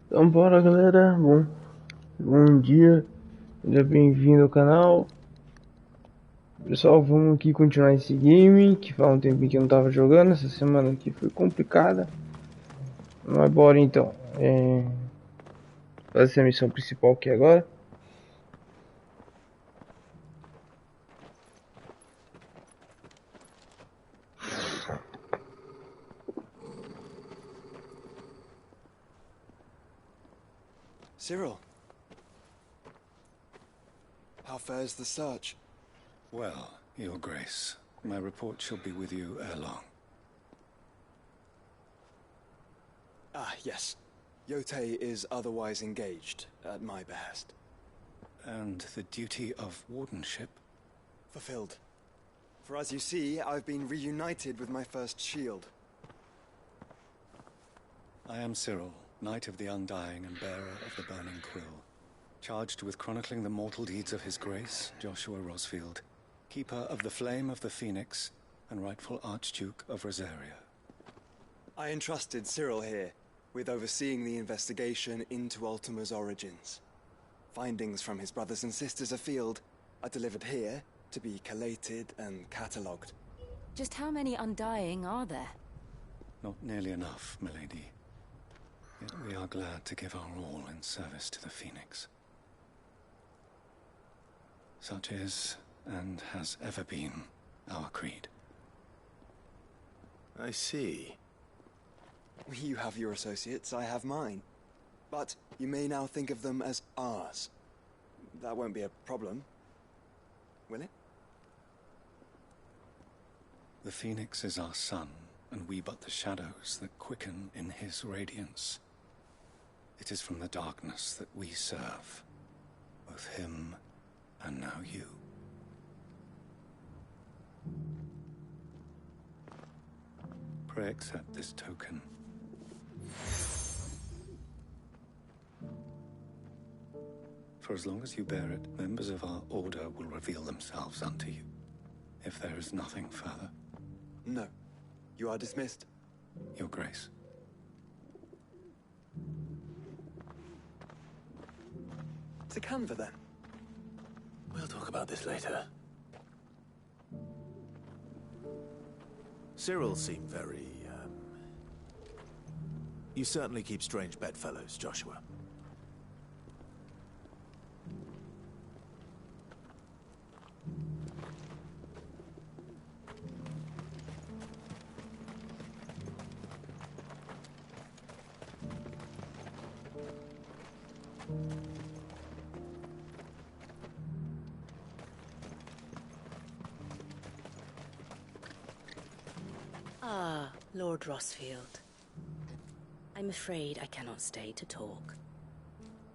Então bora galera, bom dia, seja bem-vindo ao canal. Pessoal, vamos aqui continuar esse game, que faz um tempinho que eu não tava jogando, essa semana aqui foi complicada. Mas bora então, fazer a missão principal aqui agora. Cyril, how fares the search? Well, Your Grace, my report shall be with you ere long. Ah, yes. Yotei is otherwise engaged, at my behest. And the duty of wardenship? Fulfilled. For as you see, I've been reunited with my first shield. I am Cyril, Knight of the Undying and bearer of the Burning Quill, charged with chronicling the mortal deeds of His Grace, Joshua Rosfield, Keeper of the Flame of the Phoenix, and rightful Archduke of Rosaria. I entrusted Cyril here with overseeing the investigation into Ultima's origins. Findings from his brothers and sisters afield are delivered here to be collated and catalogued. Just how many Undying are there? Not nearly enough, milady. Yet we are glad to give our all in service to the Phoenix. Such is, and has ever been, our creed. I see. You have your associates, I have mine. But you may now think of them as ours. That won't be a problem, will it? The Phoenix is our sun, and we but the shadows that quicken in his radiance. It is from the darkness that we serve, both him and now you. Pray accept this token. For as long as you bear it, members of our order will reveal themselves unto you, if there is nothing further. No. You are dismissed. Your Grace. To Kanver, then. We'll talk about this later. Cyril seemed very, You certainly keep strange bedfellows, Joshua. Ah, Lord Rosfield. I'm afraid I cannot stay to talk.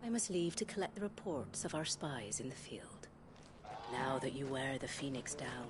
I must leave to collect the reports of our spies in the field. Now that you wear the Phoenix down.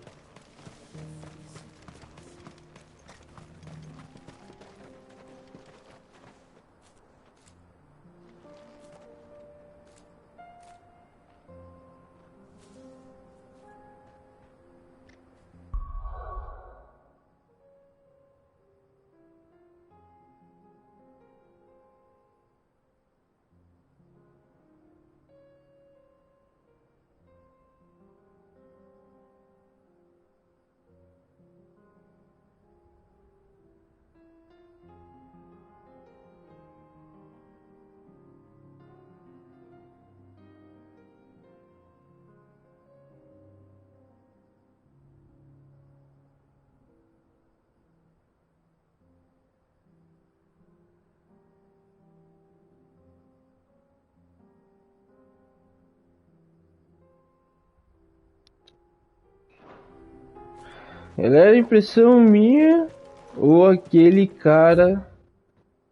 Era impressão minha ou aquele cara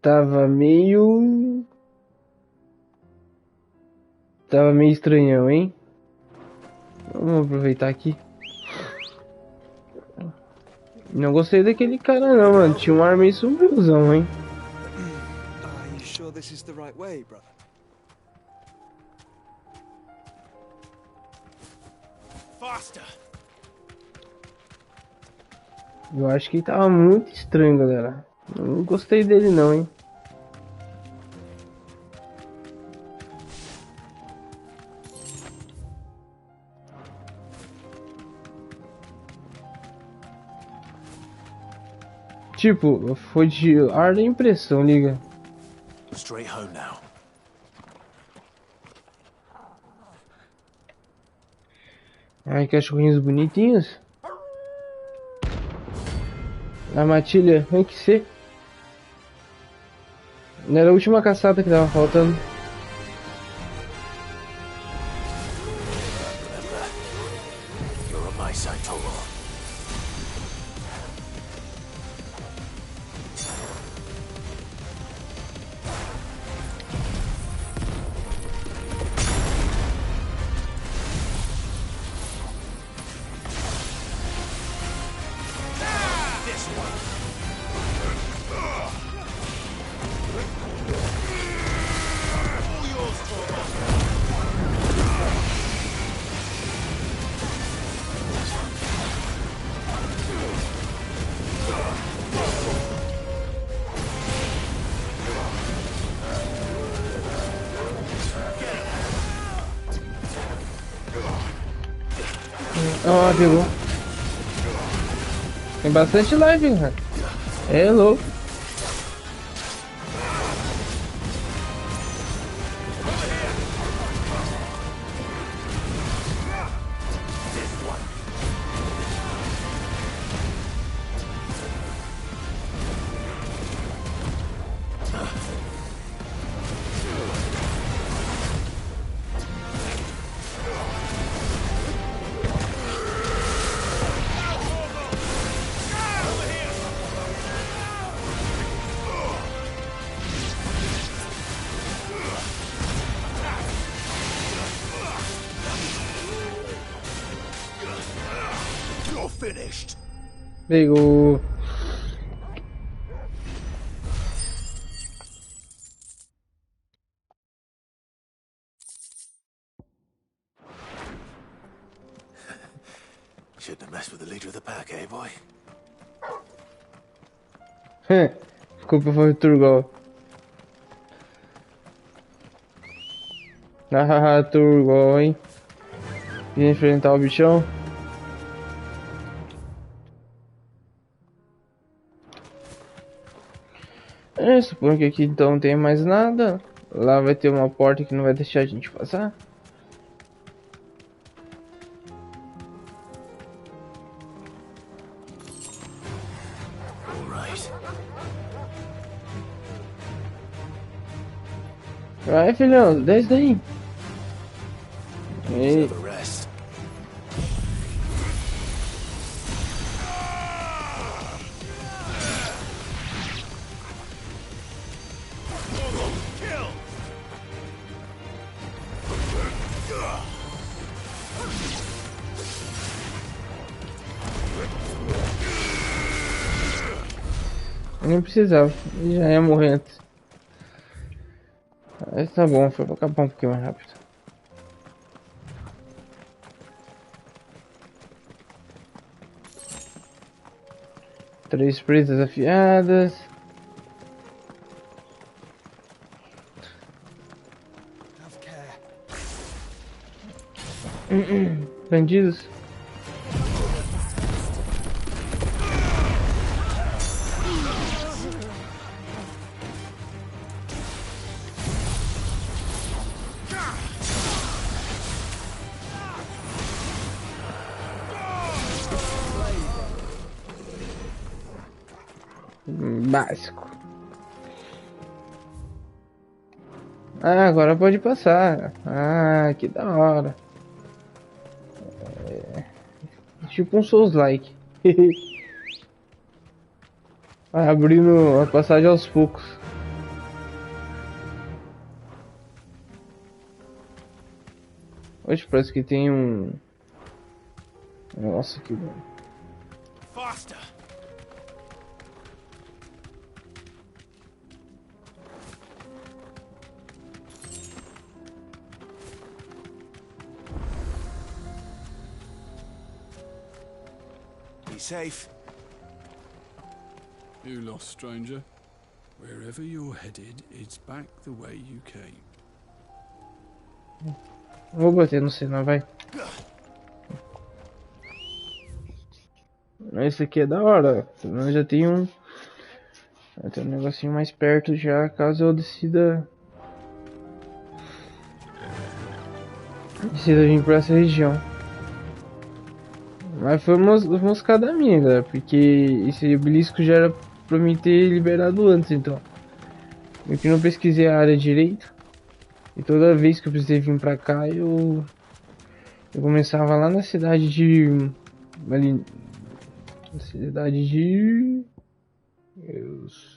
tava meio estranhão, hein? Vamos aproveitar aqui. Não gostei daquele cara não, mano. Tinha um ar meio sombriozão, hein? Are you sure this is the right way, brother? Faster! Eu acho que ele tava muito estranho, galera. Não gostei dele não, hein? Tipo, foi de ar da impressão, liga. Straight home now. Ai, cachorrinhos bonitinhos. A matilha, tem que ser. Não era a última caçada que tava faltando. You're on my side, Tharmr. Ó, pegou. Tem bastante live, cara. É louco. You're finished. Pegou. Shouldn't have messed with the leader of the pack, eh, boy? Culpa foi o Turgol. Ah, Turgol, hein? Vim enfrentar o bichão. Suponho que aqui então não tem mais nada. Lá vai ter uma porta que não vai deixar a gente passar. All right. Vai, filhão, desce daí. Ei. Deserve a rest. Nem precisava, ele já ia morrer antes. Mas tá bom, foi pra acabar um pouquinho mais rápido. Três presas afiadas. Bandidos. Básico. Ah, agora pode passar. Ah, que da hora. Tipo um Souls-like. Vai abrindo a passagem aos poucos. Hoje parece que tem um... Nossa, que bom. Faster. Be safe. You lost, stranger. Wherever you're headed, it's back the way you came. Vou bater no sinal, vai. Esse aqui é da hora. Senão já tem um Vai ter um negocinho mais perto já, caso eu decida vir pra essa região. Mas foi moscada minha, galera, porque esse obelisco já era pra mim ter liberado antes, então. Eu que não pesquisei a área direito. E toda vez que eu precisei vir pra cá, eu começava lá na cidade de... ali... na cidade de...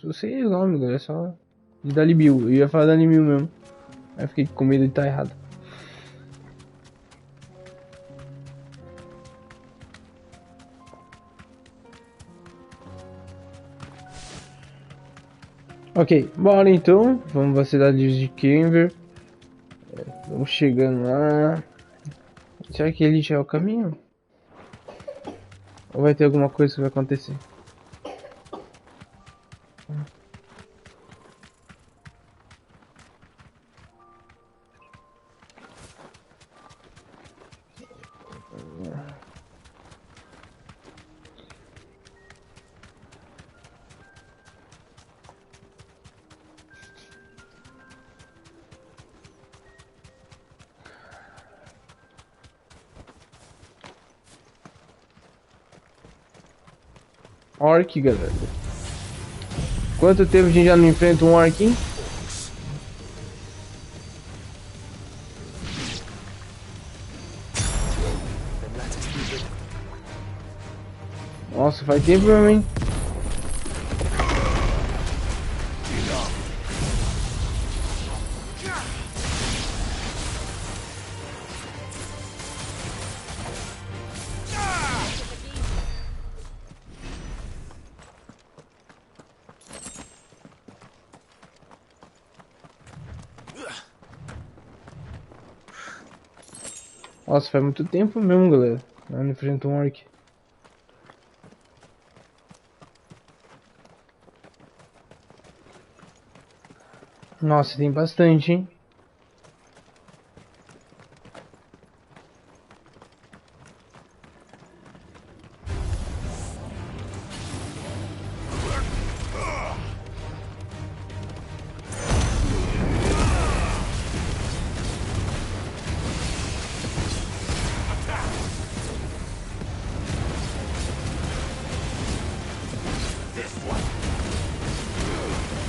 eu sei o nome, galera, é só... de Dalibil, eu ia falar Dalibil mesmo. Aí fiquei com medo de estar errado. Ok, bora então, vamos para a cidade de Kanver. Vamos chegando lá. Será que ele já é o caminho? Ou vai ter alguma coisa que vai acontecer? Orc, galera. Quanto tempo a gente já não enfrenta um orc, hein? Nossa, faz tempo mesmo, hein? Nossa, faz muito tempo mesmo, galera. Eu não enfrento um orc. Nossa, tem bastante, hein?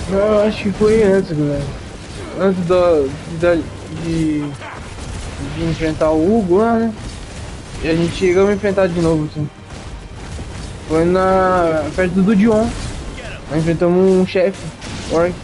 Eu acho que foi antes, galera. Antes de enfrentar o Hugo lá, né? E a gente chegou a enfrentar de novo, assim. Foi perto do Dion. Nós enfrentamos um chefe, orc.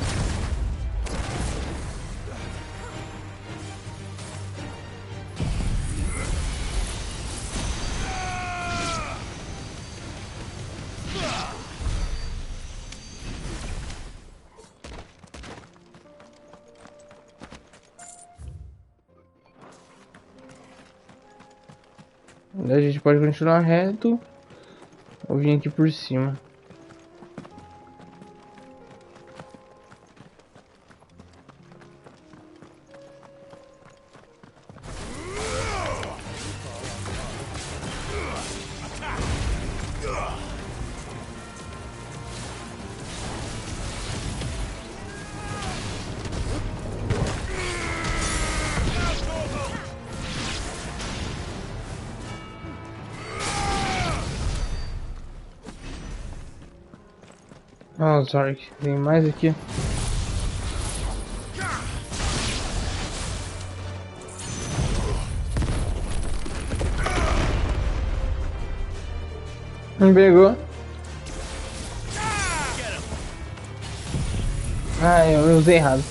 A gente pode continuar reto ou vir aqui por cima. Oh, sorry, tem mais aqui. Não pegou. Ah, eu usei errado.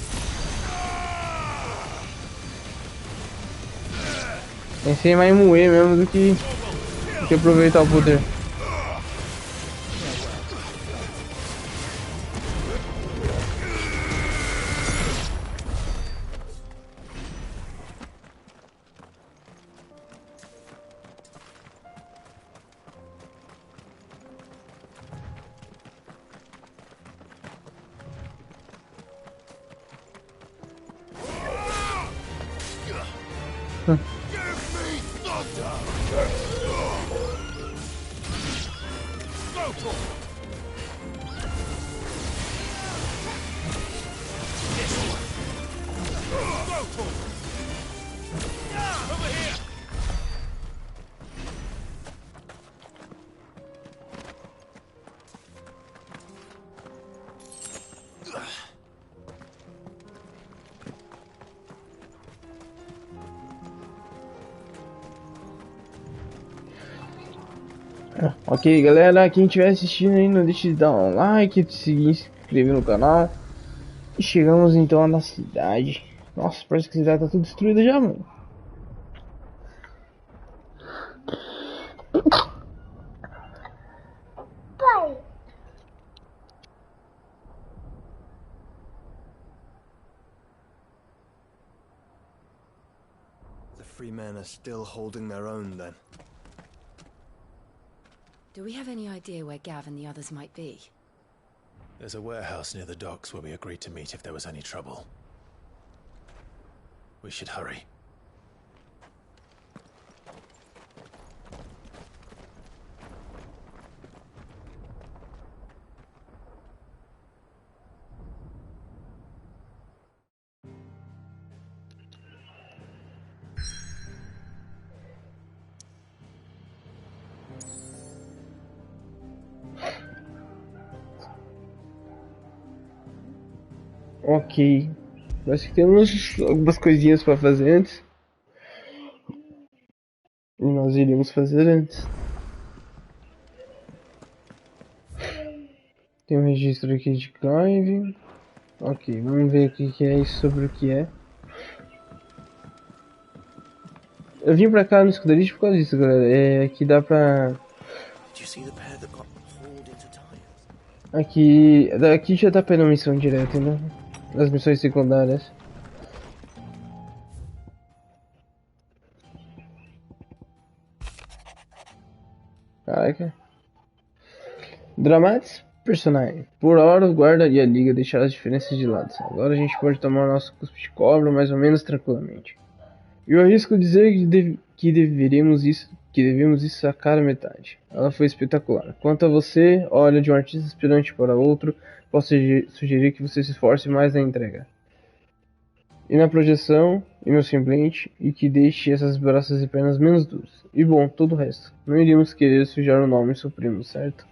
Pensei mais em moer mesmo do que aproveitar o poder. Ok, galera, quem estiver assistindo aí, não deixe de dar um like, de seguir, se inscrever no canal. E chegamos então na cidade. Nossa, parece que a cidade tá tudo destruída já, mano. Pai. The free men are still holding their own then. Do we have any idea where Gav and the others might be? There's a warehouse near the docks where we agreed to meet if there was any trouble. We should hurry. Ok, nós temos algumas coisinhas para fazer antes. E nós iríamos fazer antes. Tem um registro aqui de Clive. Ok, vamos ver o que é isso, sobre o que é. Eu vim pra cá no escuderijo por causa disso, galera. É que dá pra... Aqui já dá pra ir na missão direta, né? Nas missões secundárias. Caraca. Dramatis personagem. Por hora, o guarda e a liga deixaram as diferenças de lado. Agora a gente pode tomar o nosso cuspe de cobra mais ou menos tranquilamente. Eu arrisco dizer que devemos isso sacar a metade. Ela foi espetacular. Quanto a você, olha de um artista aspirante para outro, posso sugerir que você se esforce mais na entrega. E na projeção, e no semblante, e que deixe essas braças e pernas menos duras. E bom, todo o resto. Não iríamos querer sujar o nome supremo, certo?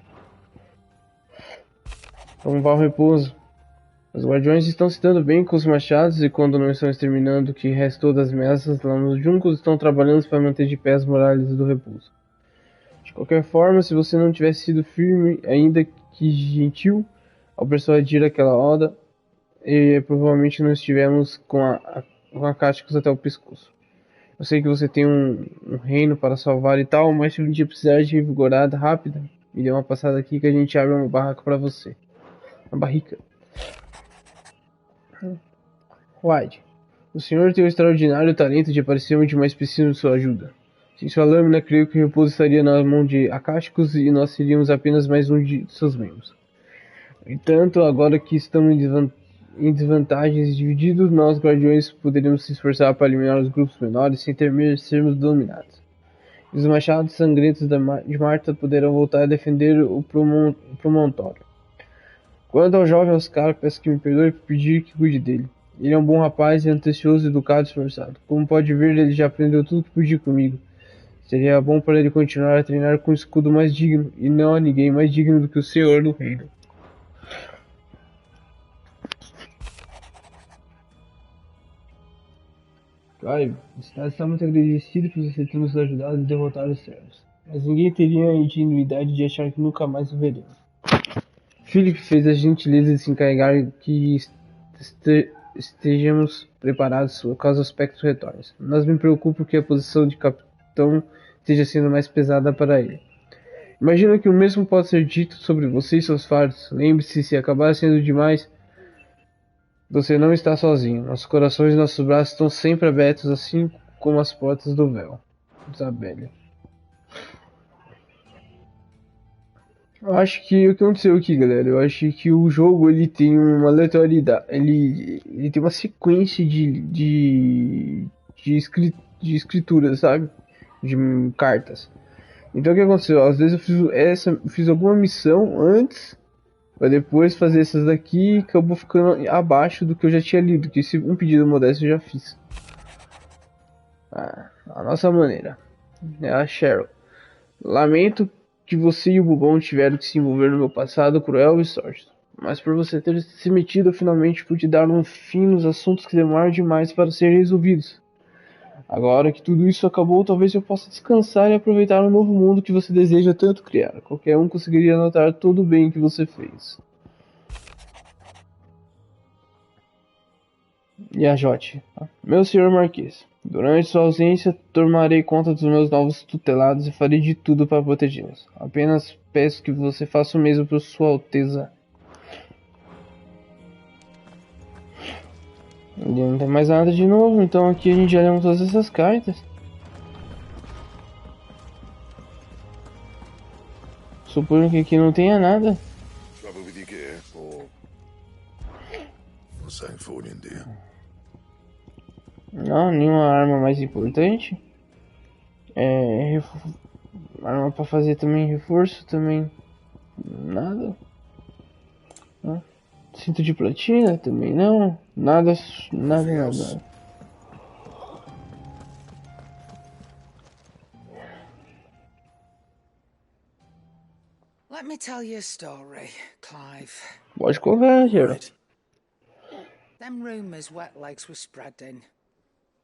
Vamos ao repouso. Os guardiões estão se dando bem com os machados e quando não estão exterminando o que restou das ameaças lá nos juncos, estão trabalhando para manter de pé as muralhas do repouso. De qualquer forma, se você não tivesse sido firme, ainda que gentil, ao persuadir aquela horda, provavelmente não estivemos com a Cáticos até o pescoço. Eu sei que você tem um reino para salvar e tal, mas se um dia precisar de revigorada rápida, me dê uma passada aqui que a gente abre uma barraca para você. Uma barrica. Wide, o senhor tem o extraordinário talento de aparecer onde mais preciso de sua ajuda. Sem sua lâmina, creio que o repouso estaria na mão de acásticos e nós seríamos apenas mais um de seus membros. No entanto, agora que estamos em desvantagens divididos, nós guardiões poderemos se esforçar para eliminar os grupos menores sem temer sermos dominados. E os machados sangrentos de Marta poderão voltar a defender o promontório. Quanto ao jovem Oscar, peço que me perdoe por pedir que cuide dele. Ele é um bom rapaz, é atencioso, educado e esforçado. Como pode ver, ele já aprendeu tudo que podia comigo. Seria bom para ele continuar a treinar com um escudo mais digno, e não há ninguém mais digno do que o senhor do reino. Clive, o Estado está muito agradecido por você ter nos ajudado a derrotar os servos. Mas ninguém teria a ingenuidade de achar que nunca mais o veremos. Philip fez a gentileza de se encarregar que estejamos preparados caso o aspecto retorne. Mas me preocupo que a posição de capitão esteja sendo mais pesada para ele. Imagino que o mesmo pode ser dito sobre você e seus fardos. Lembre-se, se acabar sendo demais, você não está sozinho. Nossos corações e nossos braços estão sempre abertos, assim como as portas do véu. Isabelle. Eu acho que o que aconteceu aqui, galera, eu acho que o jogo ele tem uma aleatoriedade, ele tem uma sequência de escritura, sabe? De cartas. Então o que aconteceu? Às vezes eu fiz alguma missão antes Pra depois fazer essas daqui, acabou ficando abaixo do que eu já tinha lido, que se um pedido modesto eu já fiz. A nossa maneira. É a Cheryl. Lamento que você e o Bubão tiveram que se envolver no meu passado cruel e sórdido. Mas por você ter se metido, eu finalmente pude dar um fim nos assuntos que demoraram demais para serem resolvidos. Agora que tudo isso acabou, talvez eu possa descansar e aproveitar o novo mundo que você deseja tanto criar. Qualquer um conseguiria notar todo o bem que você fez. E a Jote. Meu senhor Marquês, durante sua ausência, tomarei conta dos meus novos tutelados e farei de tudo para protegê-los. Apenas peço que você faça o mesmo por sua Alteza. E não tem mais nada de novo, então aqui a gente já leu todas essas cartas. Suponho que aqui não tenha nada. Trouble with your gear, or something for in there? Não, nenhuma arma mais importante. Arma pra fazer também reforço, também nada. Cinto de platina também não. Nada. Let me tell you a story, Clive. Pode contar, Geralt. Them rumours wet legs were spreading.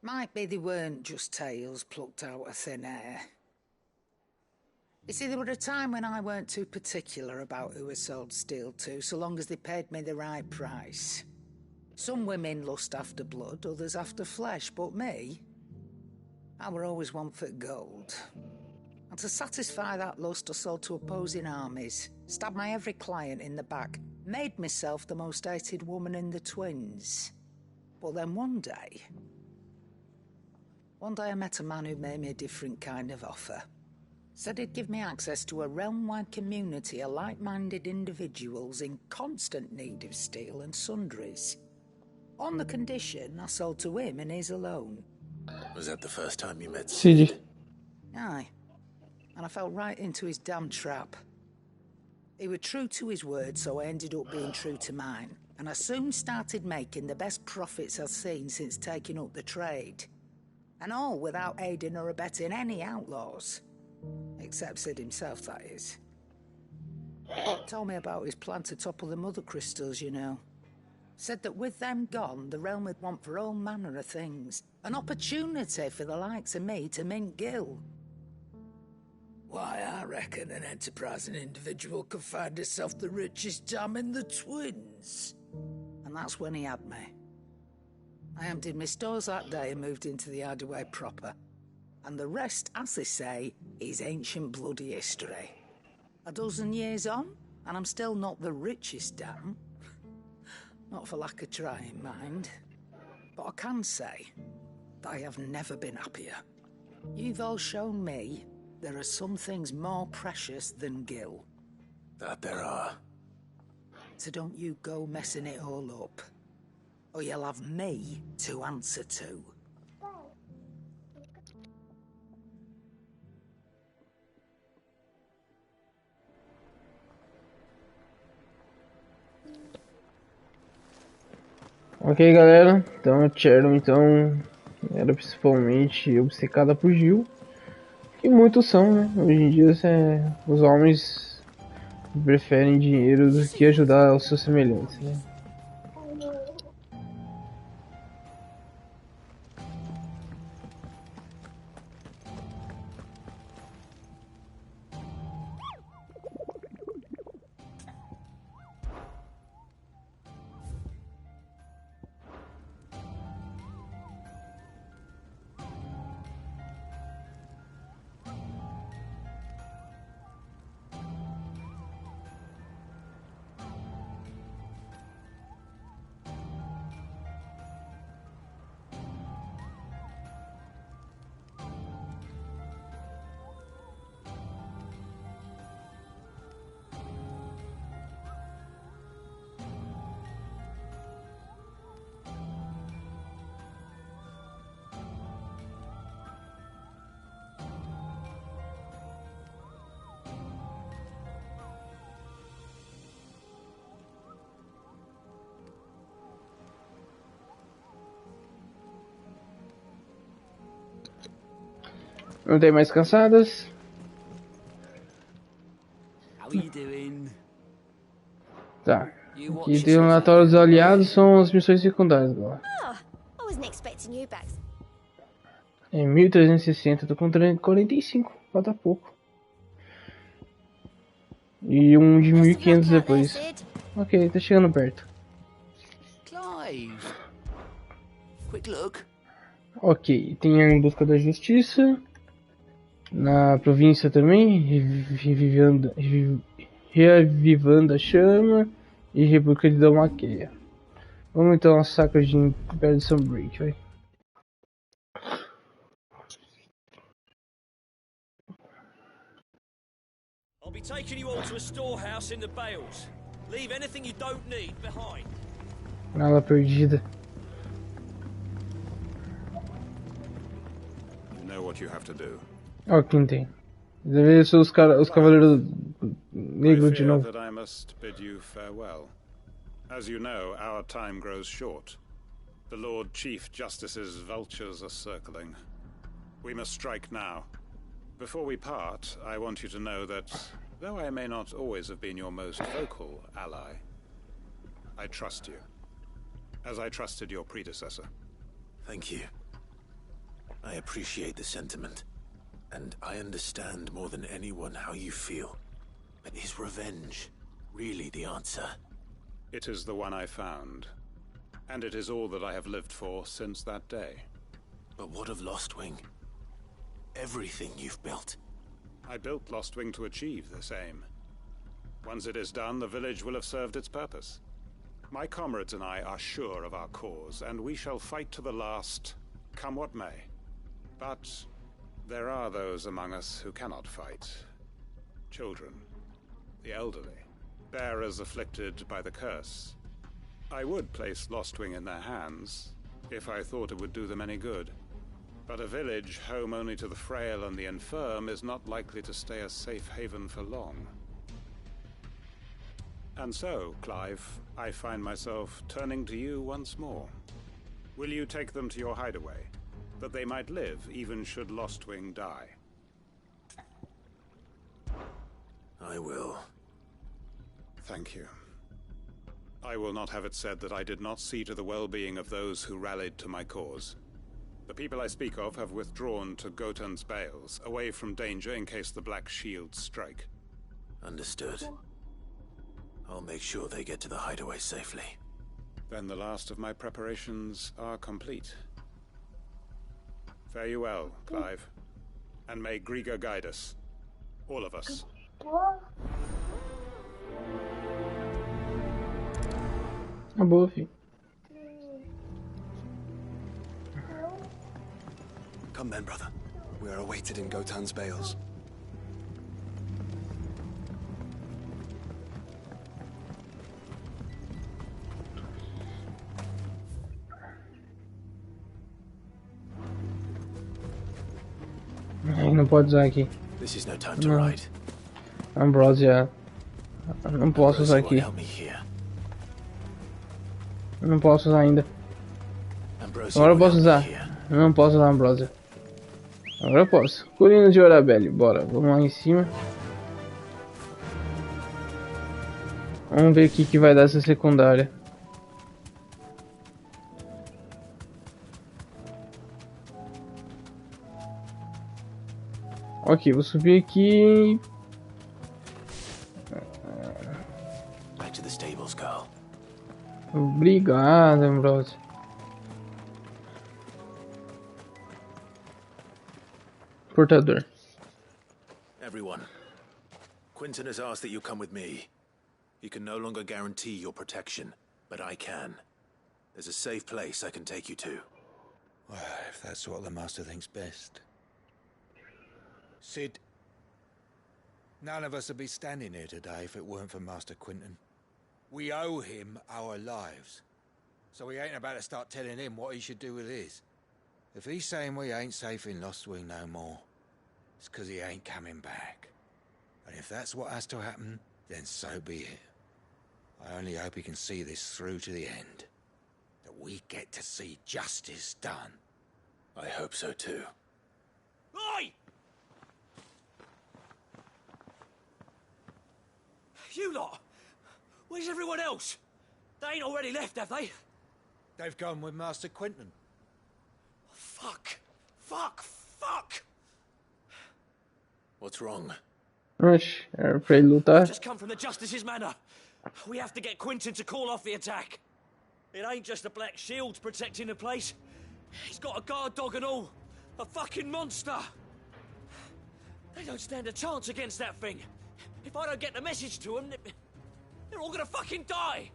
Might be they weren't just tales plucked out of thin air. You see, there were a time when I weren't too particular about who I sold steel to, so long as they paid me the right price. Some women lust after blood, others after flesh, but me, I were always one for gold. And to satisfy that lust, I sold to opposing armies, stabbed my every client in the back, made myself the most hated woman in the twins. But then one day I met a man who made me a different kind of offer. Said he'd give me access to a realm-wide community of like-minded individuals in constant need of steel and sundries. On the condition I sold to him and his alone. Was that the first time you met Sid? Aye. And I fell right into his damn trap. He was true to his word, so I ended up being true to mine. And I soon started making the best profits I've seen since taking up the trade. And all without aiding or abetting any outlaws. Except Sid himself, that is. Told me about his plan to topple the mother crystals, you know. Said that with them gone, the realm would want for all manner of things. An opportunity for the likes of me to mint gil. Why, I reckon an enterprising individual could find himself the richest dam in the twins. And that's when he had me. I emptied my stores that day and moved into the hideaway proper. And the rest, as they say, is ancient bloody history. A dozen years on, and I'm still not the richest dam. Not for lack of trying, mind. But I can say that I have never been happier. You've all shown me there are some things more precious than gil. That there are. So don't you go messing it all up. Or you'll have me to answer to. Ok, galera, então a Cheryl era principalmente obcecada por Gil, que muitos são, né? Hoje em dia os homens preferem dinheiro do que ajudar os seus semelhantes, né? Não tem mais cansadas. How are you doing? Tá. Aqui tem o relatório dos aliados, são as missões secundárias agora. I wasn't expecting you back. É 1360, tô com 45, falta pouco. E um de 1500 depois. Ok, tá chegando perto. Clive. Quick look. Ok, tem a Em Busca da Justiça. Na província também, reavivando a chama. E República de Dalmaqueia. Vamos então ao saco de Império de Sunbreak, vai. I'll be taking you all to a storehouse in the bales. Leave anything you don't need behind. Nala perdida. You know what you have to do. Ó, quem tem. Deve ser os cavaleiros negros de novo. That I must bid you farewell. As you know, our time grows short. The Lord Chief Justice's vultures are circling. We must strike now. Before we part, I want you to know that, though I may not always have been your most vocal ally, I trust you, as I trusted your predecessor. Thank you. I appreciate the sentiment, and I understand more than anyone how you feel. But is revenge really the answer? It is the one I found, and it is all that I have lived for since that day. But what of Lostwing? Everything you've built. I built Lostwing to achieve this aim. Once it is done, the village will have served its purpose. My comrades and I are sure of our cause, and we shall fight to the last, come what may. But there are those among us who cannot fight. Children, the elderly, bearers afflicted by the curse. I would place Lostwing in their hands, if I thought it would do them any good. But a village home only to the frail and the infirm is not likely to stay a safe haven for long. And so, Clive, I find myself turning to you once more. Will you take them to your hideaway, that they might live even should Lostwing die? I will. Thank you. I will not have it said that I did not see to the well-being of those who rallied to my cause. The people I speak of have withdrawn to Gotan's Bales, away from danger in case the Black Shields strike. Understood. I'll make sure they get to the hideaway safely. Then the last of my preparations are complete. Fare you well, Clive. And may Griga guide us. All of us. Acabou, filho. Come then, brother. We are awaited in Gotan's Bales. Não pode usar aqui. This is no time to ride. Ambrosia. Não posso usar aqui. Não posso usar ainda. Agora eu posso usar. Não posso usar Ambrosia. Agora eu posso. Colinas de Orabelle. Bora. Vamos lá em cima. Vamos ver o que vai dar essa secundária. Ok, vou subir aqui. Back to the stables, Carl. Obrigado, Ambrose. Portador. Everyone, Quinton has asked that you come with me. He can no longer guarantee your protection, but I can. There's a safe place I can take you to. Well, if that's what the Master thinks best. Sid, none of us would be standing here today if it weren't for Master Quinton. We owe him our lives. So we ain't about to start telling him what he should do with his. If he's saying we ain't safe in Lostwing no more, it's 'cause he ain't coming back. And if that's what has to happen, then so be it. I only hope he can see this through to the end. That we get to see justice done. I hope so too. Oi! You lot! Where's everyone else? They ain't already left, have they? They've gone with Master Quinton. Fuck! Fuck! Fuck! What's wrong? Oxe, era pra ele lutar. Just come from the Justice's manor. We have to get Quinton to call off the attack. It ain't just the black shields protecting the place. He's got a guard dog and all. A fucking monster. They don't stand a chance against that thing. If I don't get the message to them, they're all gonna fucking die.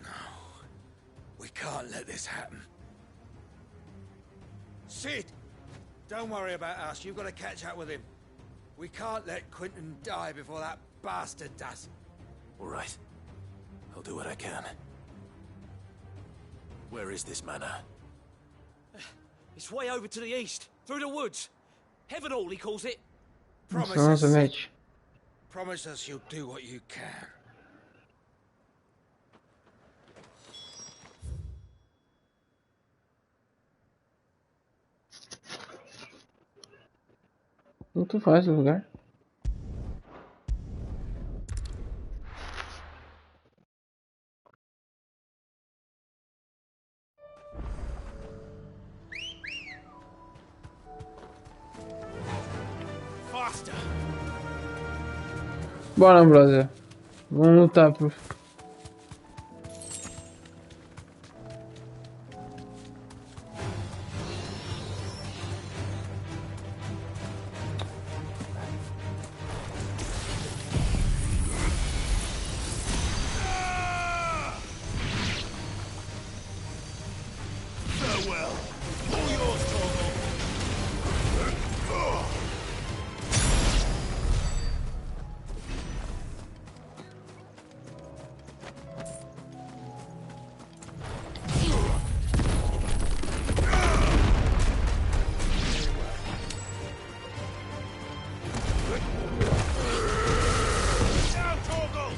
No. We can't let this happen. Sid! Don't worry about us. You've got to catch up with him. We can't let Quinton die before that bastard does. All right. I'll do what I can. Where is this manor? It's way over to the east, through the woods. Heaven Hall, he calls it. Promise Nossa, us, mate. Sid. Promise us you'll do what you can. Tanto faz o lugar. Faster! Bora, brother. Vamos lutar, pro... Farewell. All yours, Torgal. Down, Torgal.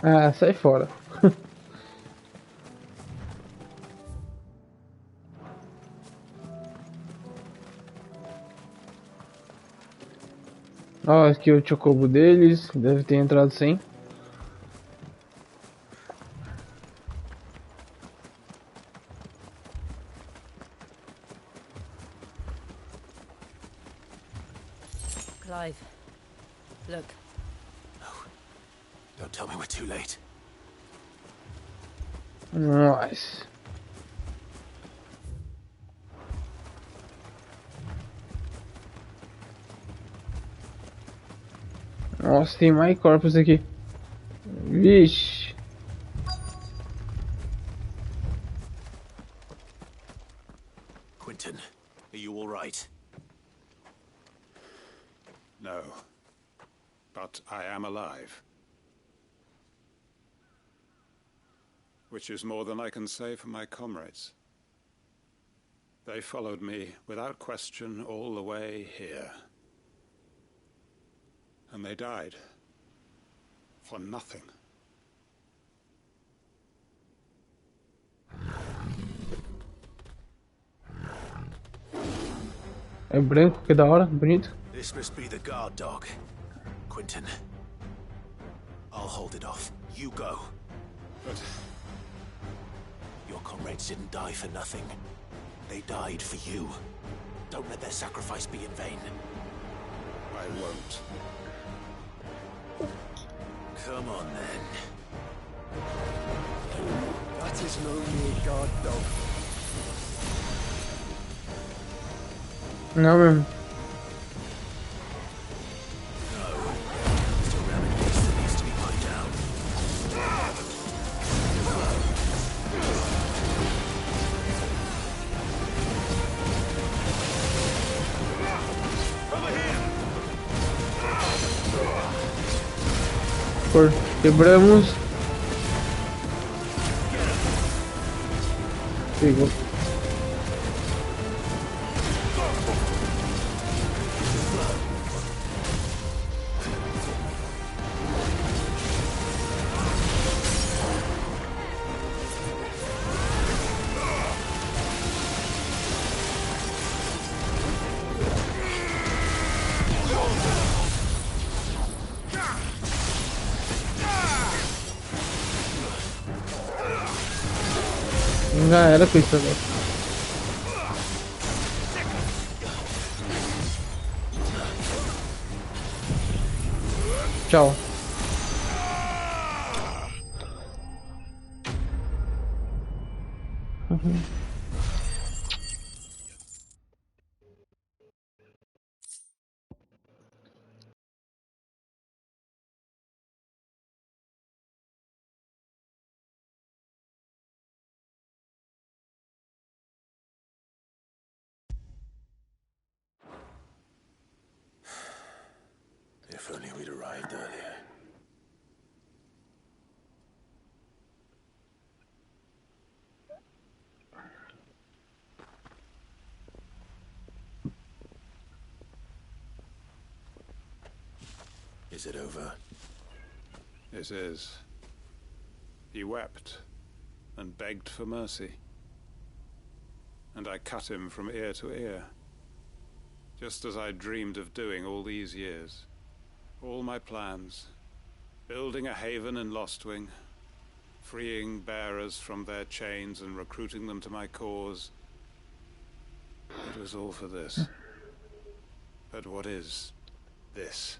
Ah, sai fora. Ó, aqui o chocobo deles. Deve ter entrado sem. Clive, look. Don't tell me we're too late. Nice. Nossa, tem mais corpos aqui. Vixe. Quinton, are you all right? No. But I am alive. Which is more than I can say for my comrades. They followed me without question all the way here. And they died. For nothing. É branco, que da hora, bonito. This must be the guard dog. Quinton. I'll hold it off. You go. But your comrades didn't die for nothing. They died for you. Don't let their sacrifice be in vain. I won't. Come on, then. That is no mere guard dog. Não mesmo. Quebramos. Pegou. Já era com isso também. Tchau. If only we'd arrived earlier. Is it over? It is. He wept and begged for mercy. And I cut him from ear to ear. Just as I dreamed of doing all these years. All my plans. Building a haven in Lostwing. Freeing bearers from their chains and recruiting them to my cause. It was all for this. But what is this?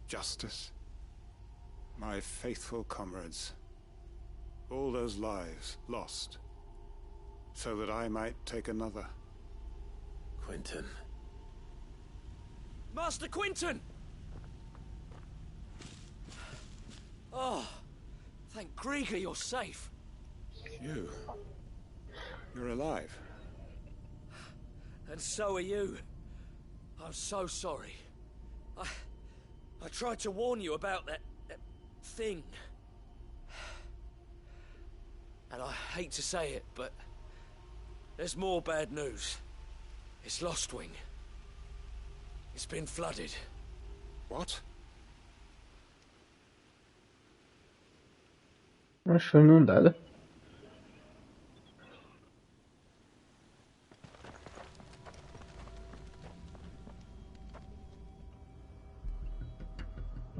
Justice? My faithful comrades. All those lives lost. So that I might take another. Quentin. Master Quentin! Oh, thank Grieger you're safe. You're alive. And so are you. I'm so sorry. I tried to warn you about that thing. And I hate to say it, but there's more bad news. It's Lostwing. It's been flooded. What? Acho que foi inundada.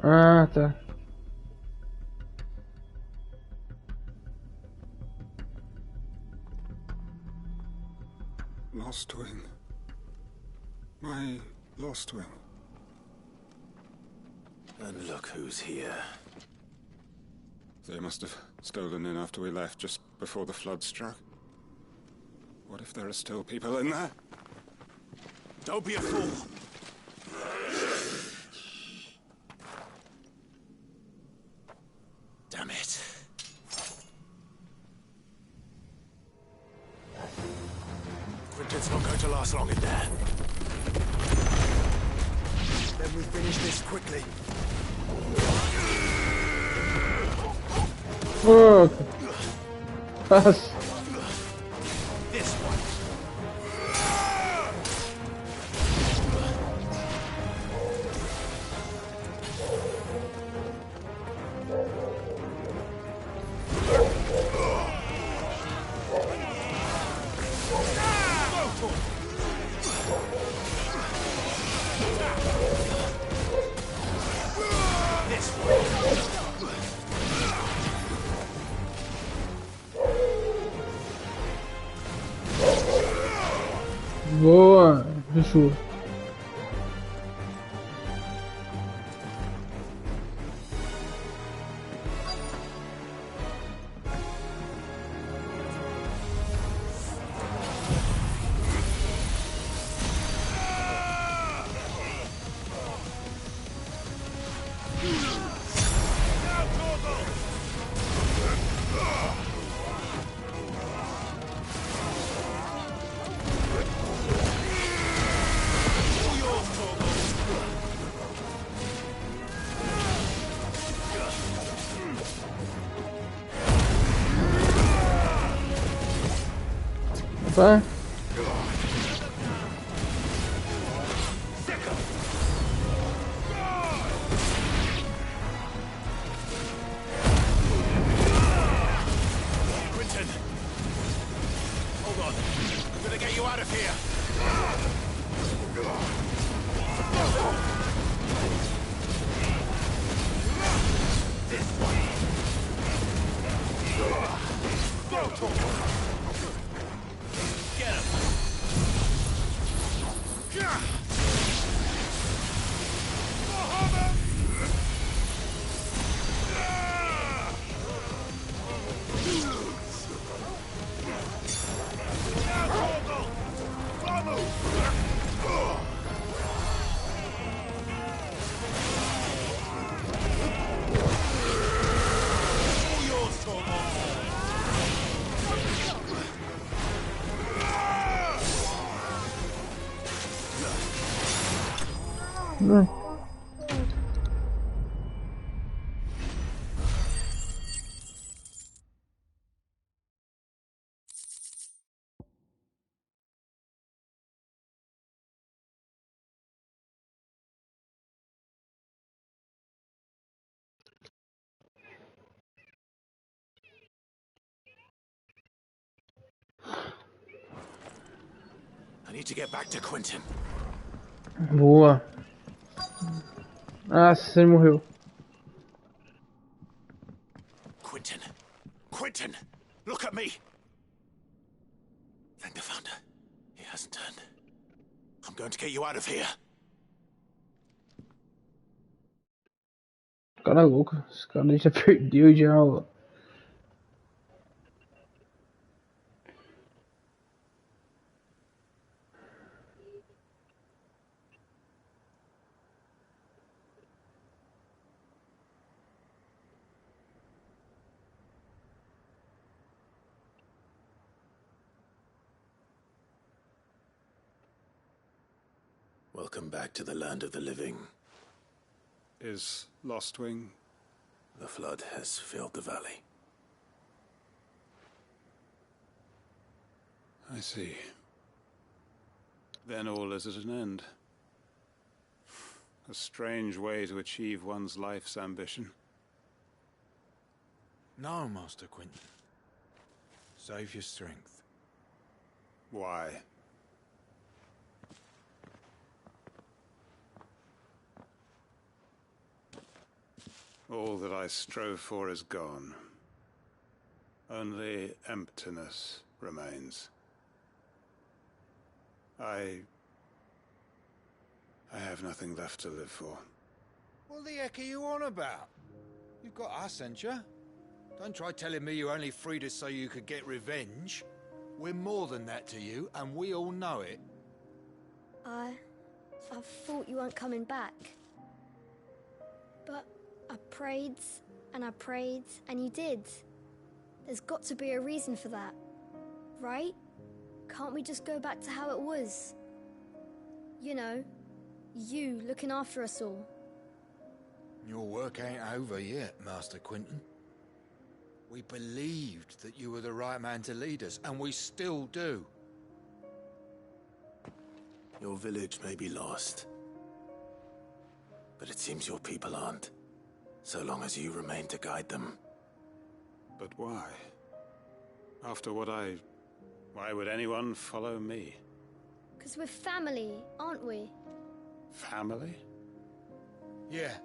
Ah, tá. Lostwing. My Lostwing. And look who's here. They must have stolen in after we left, just before the flood struck. What if there are still people in there? Don't be a fool! Damn it. Quentin's not going to last long in there. Then we finish this quickly. Oh, pass. This one. Boa, fechou. Opa. Quentin! Hold on. I'm gonna get you out of here. This one. Get him! No. I need to get back to Quentin. Boa. Ah, você morreu. Quentin. Quentin! Look at me! Thank the Founder. He hasn't turned. I'm going to get you out of here. Cara louco. Esse cara já perdeu já, ó. Welcome back to the land of the living. Is Lostwing? The flood has filled the valley. I see. Then all is at an end. A strange way to achieve one's life's ambition. No, Master Quentin. Save your strength. Why? All that I strove for is gone. Only emptiness remains. I have nothing left to live for. What the heck are you on about? You've got us, ain't you? Don't try telling me you only freed us so you could get revenge. We're more than that to you, and we all know it. I thought you weren't coming back. But I prayed, and you did. There's got to be a reason for that, right? Can't we just go back to how it was? You know, you looking after us all. Your work ain't over yet, Master Quentin. We believed that you were the right man to lead us, and we still do. Your village may be lost, but it seems your people aren't, so long as you remain to guide them. But why? After what why would anyone follow me? 'Cause we're family, aren't we? Family? Yeah,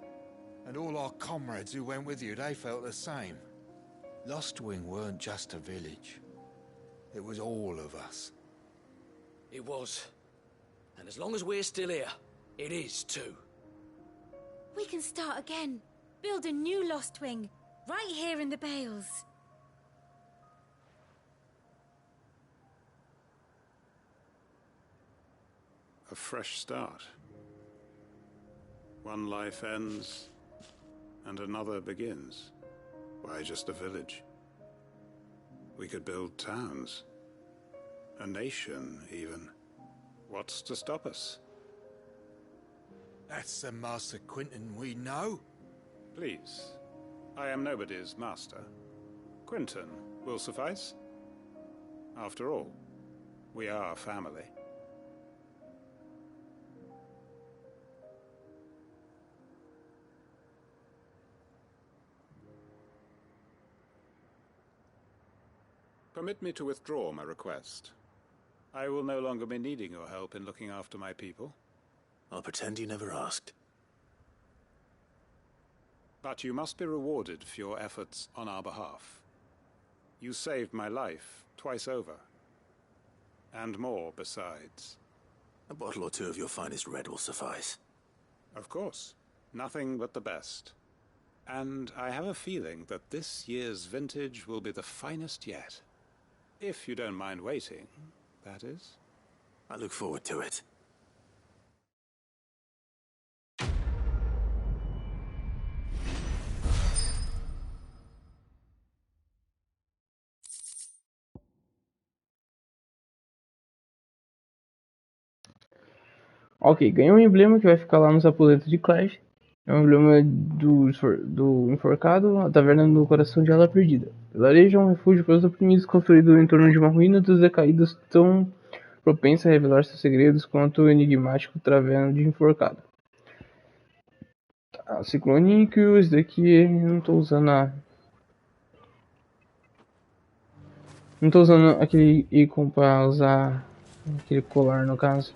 and all our comrades who went with you, they felt the same. Lostwing weren't just a village. It was all of us. It was. And as long as we're still here, it is too. We can start again. Build a new Lostwing, right here in the Bales. A fresh start. One life ends, and another begins. Why just a village? We could build towns. A nation, even. What's to stop us? That's the Master Quentin we know. Please. I am nobody's master. Quentin will suffice. After all, we are family. Permit me to withdraw my request. I will no longer be needing your help in looking after my people. I'll pretend you never asked. But you must be rewarded for your efforts on our behalf. You saved my life twice over. And more besides. A bottle or two of your finest red will suffice. Of course. Nothing but the best. And I have a feeling that this year's vintage will be the finest yet. If you don't mind waiting, that is. I look forward to it. Ok, ganhei um emblema que vai ficar lá nos aposentos de Clive. É um emblema do enforcado, a taverna no coração de ela perdida. Vilarejo é um refúgio para os oprimidos construído em torno de uma ruína dos decaídos tão propensa a revelar seus segredos quanto o enigmático taverna de enforcado. Tá, Ciclonico, esse daqui não tô usando Não tô usando aquele Eikon para usar aquele colar no caso.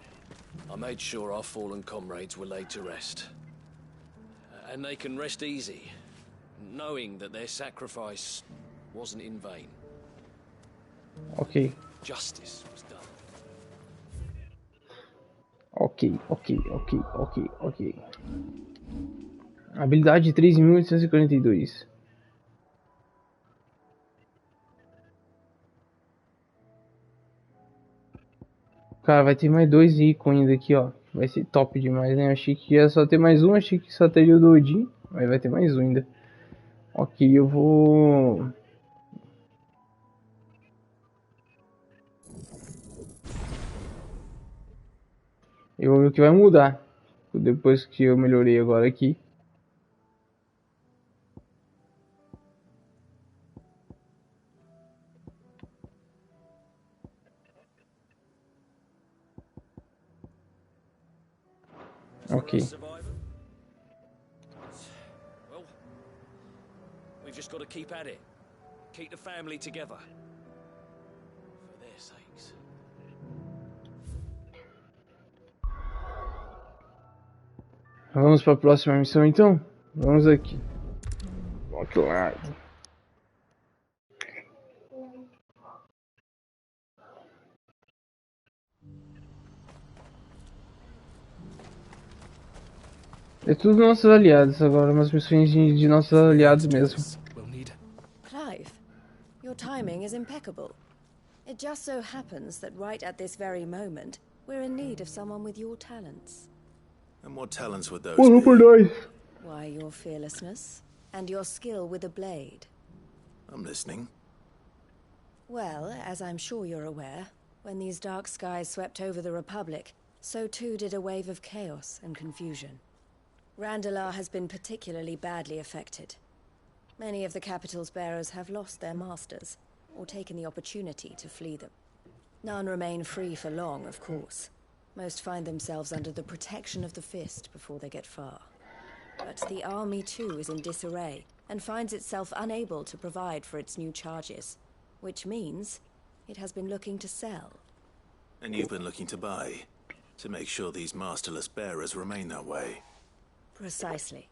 I made sure our fallen comrades were laid to rest. And they can rest easy, knowing that their sacrifice wasn't in vain. Ok. Justice was done. Ok. Habilidade 3.842. Cara, vai ter mais 2 ícones aqui, ó. Vai ser top demais, né? Eu achei que ia só ter mais um, achei que só teria o do Odin. Mas vai ter mais um ainda. Ok, eu vou ver o que vai mudar. Depois que eu melhorei agora aqui. Ok. Well, we've just got to keep at it. Keep the family together. For their sakes. Vamos para a próxima missão então? Vamos aqui. Ok, lá. É tudo nossos aliados agora, umas missões de nossos aliados mesmo. Clive, your timing is impeccable. It just so happens that right at this very moment, we're in need of someone with your talents. And what talents would those be? Why, your fearlessness and your skill with a blade. I'm listening. Well, as I'm sure you're aware, when these dark skies swept over the Republic, so too did a wave of chaos and confusion. Randalar has been particularly badly affected. Many of the capital's bearers have lost their masters, or taken the opportunity to flee them. None remain free for long, of course. Most find themselves under the protection of the Fist before they get far. But the army too is in disarray, and finds itself unable to provide for its new charges. Which means it has been looking to sell. And you've been looking to buy, to make sure these masterless bearers remain that way. Precisely.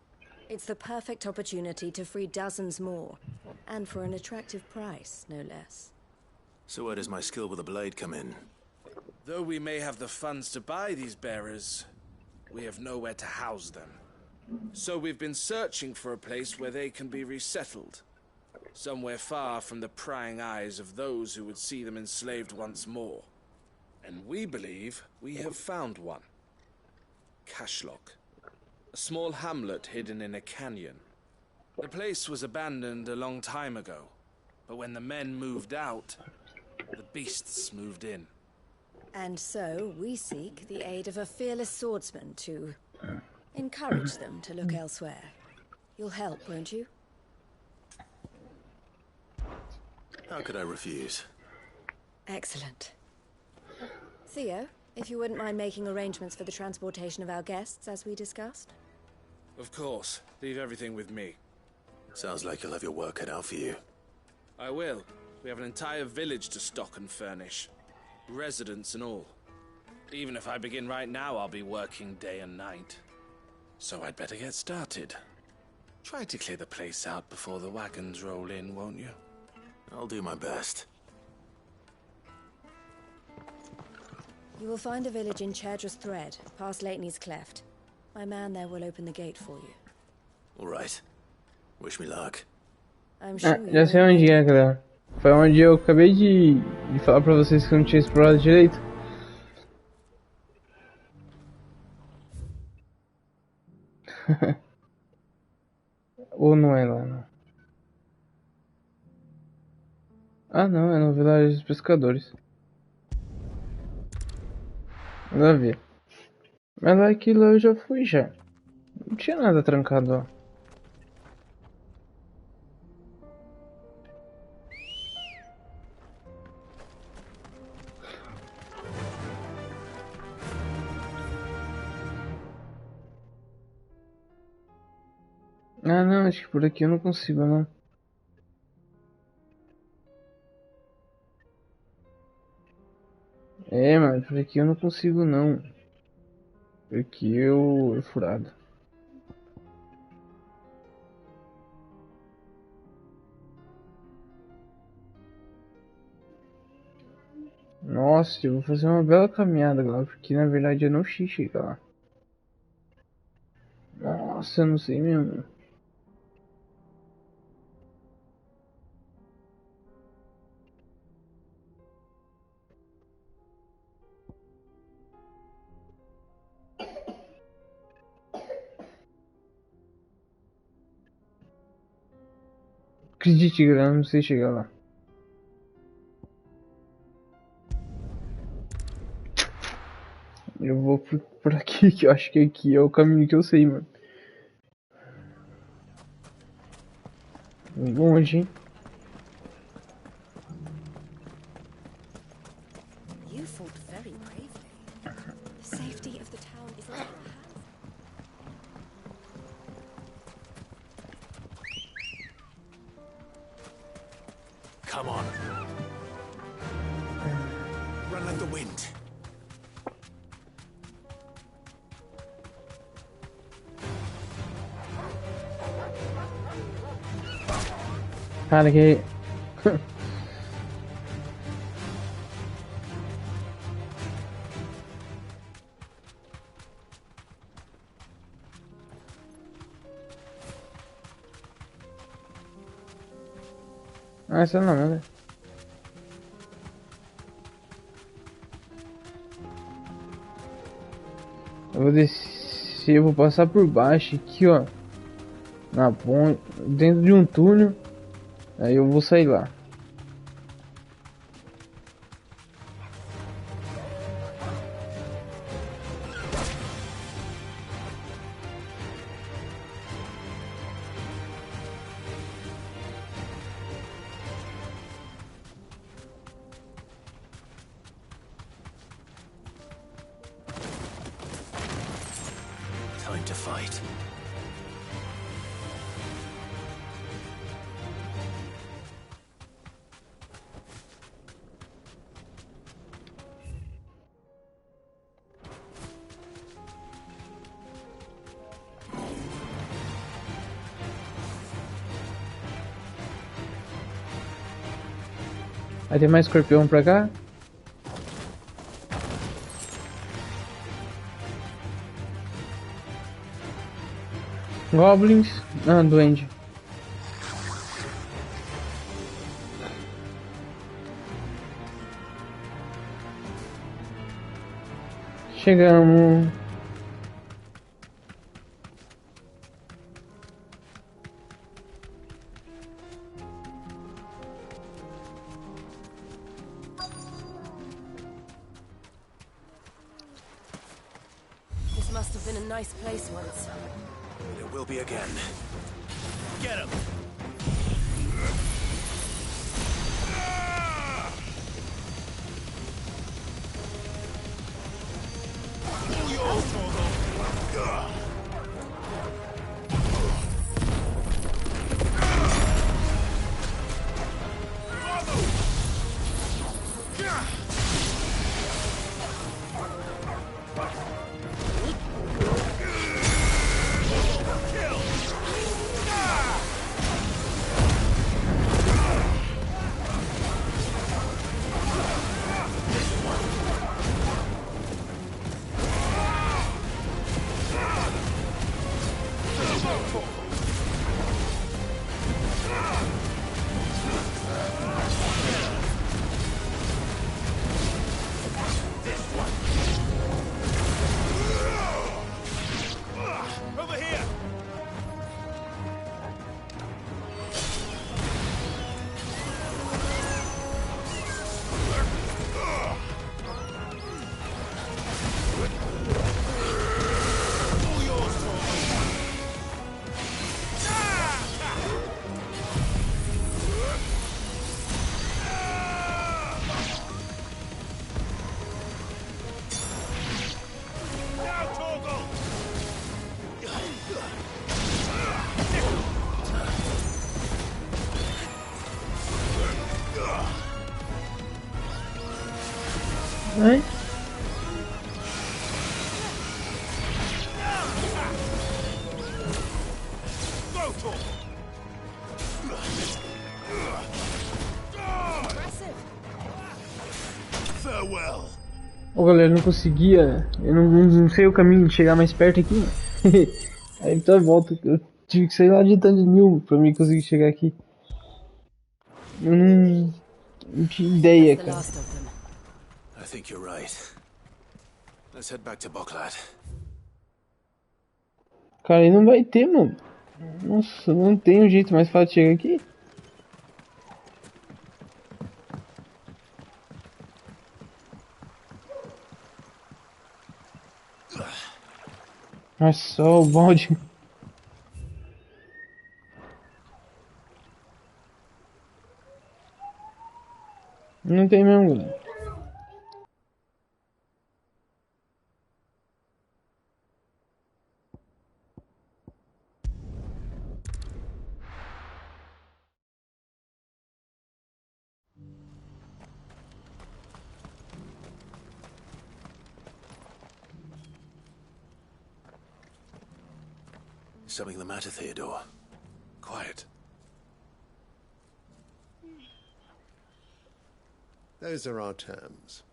It's the perfect opportunity to free dozens more, and for an attractive price, no less. So where does my skill with a blade come in? Though we may have the funds to buy these bearers, we have nowhere to house them. So we've been searching for a place where they can be resettled. Somewhere far from the prying eyes of those who would see them enslaved once more. And we believe we have found one. Cashlock. A small hamlet hidden in a canyon. The place was abandoned a long time ago, but when the men moved out, the beasts moved in. And so we seek the aid of a fearless swordsman to encourage them to look elsewhere. You'll help, won't you? How could I refuse? Excellent. Theo, if you wouldn't mind making arrangements for the transportation of our guests, as we discussed. Of course. Leave everything with me. Sounds like you'll have your work cut out for you. I will. We have an entire village to stock and furnish. Residents and all. Even if I begin right now, I'll be working day and night. So I'd better get started. Try to clear the place out before the wagons roll in, won't you? I'll do my best. You will find a village in Chedra's Thread, past Lateney's Cleft. My man there will open the gate for you. All right. Wish me luck. I'm sure Já sei onde é, galera. Foi onde eu acabei de falar pra vocês que eu não tinha explorado direito. Ou não é lá, não? Ah, não, é na Villagem dos Pescadores. Nada a ver. Mas lá aquilo eu já fui já. Não tinha nada trancado, ó. Ah, não, acho que por aqui eu não consigo, não. É, mas por aqui eu não consigo, não. Por aqui eu... é furado. Nossa, eu vou fazer uma bela caminhada agora, porque na verdade eu não sei chegar lá. Nossa, eu não sei mesmo. Acredite, galera, eu não sei chegar lá. Eu vou por aqui, que eu acho que aqui é o caminho que eu sei, mano. Longe, hein? You fought very bravely. The safety of the town is in your hands. Come on. Run like the wind. Cara, que... ah, essa não, né? Eu vou descer, eu vou passar por baixo aqui, ó. Na ponte, dentro de um túnel. Aí eu vou sair lá. Time to fight. Aí tem mais escorpião pra cá. Goblins. Ah, duende. Chegamos. This must have been a nice place once. It will be again. Get him! Ai. Ô galera, eu não conseguia. Eu não sei o caminho de chegar mais perto aqui, mano. Aí então volta. Eu tive que sair lá de Tanil pra mim conseguir chegar aqui. Eu não tinha ideia, cara. I think you're right. Let's head back to Boklad. Cara, aí não vai ter, mano. Nossa, não tem um jeito mais fácil de chegar aqui. Olha só o balde. Não tem mesmo, galera. Something the matter, Theodore? Quiet. Those are our terms.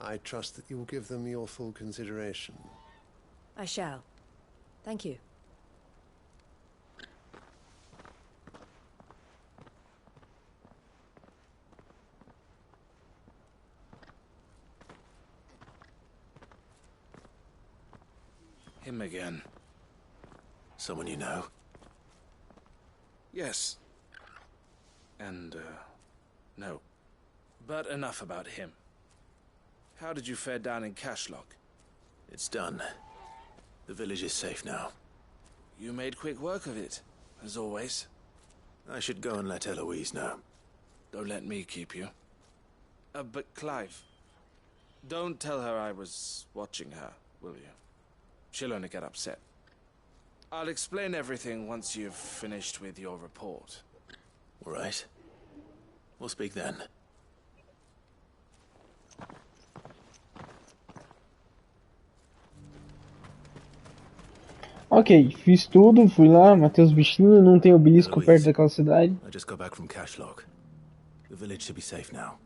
I trust that you will give them your full consideration. I shall. Thank you. Him again. Someone you know? Yes. And, no. But enough about him. How did you fare down in Cashlock? It's done. The village is safe now. You made quick work of it, as always. I should go and let Eloise know. Don't let me keep you. But Clive, don't tell her I was watching her, will you? She'll only get upset. I'll explain everything once you've finished with your report. All right. We'll speak then. Ok, fiz tudo, fui lá, matei os bichinhos, não tem obelisco perto daquela cidade. I just got back from Cashlock. The village should be safe now.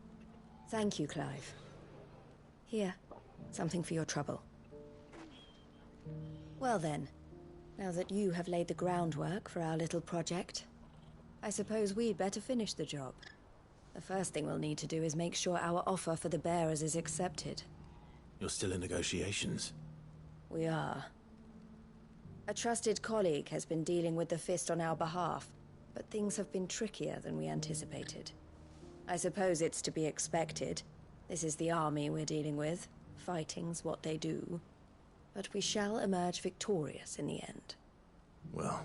Thank you, Clive. Here, something for your trouble. Well then, now that you have laid the groundwork for our little project, I suppose we'd better finish the job. The first thing we'll need to do is make sure our offer for the bearers is accepted. You're still in negotiations? We are. A trusted colleague has been dealing with the Fist on our behalf, but things have been trickier than we anticipated. I suppose it's to be expected. This is the army we're dealing with. Fighting's what they do. But we shall emerge victorious in the end. Well,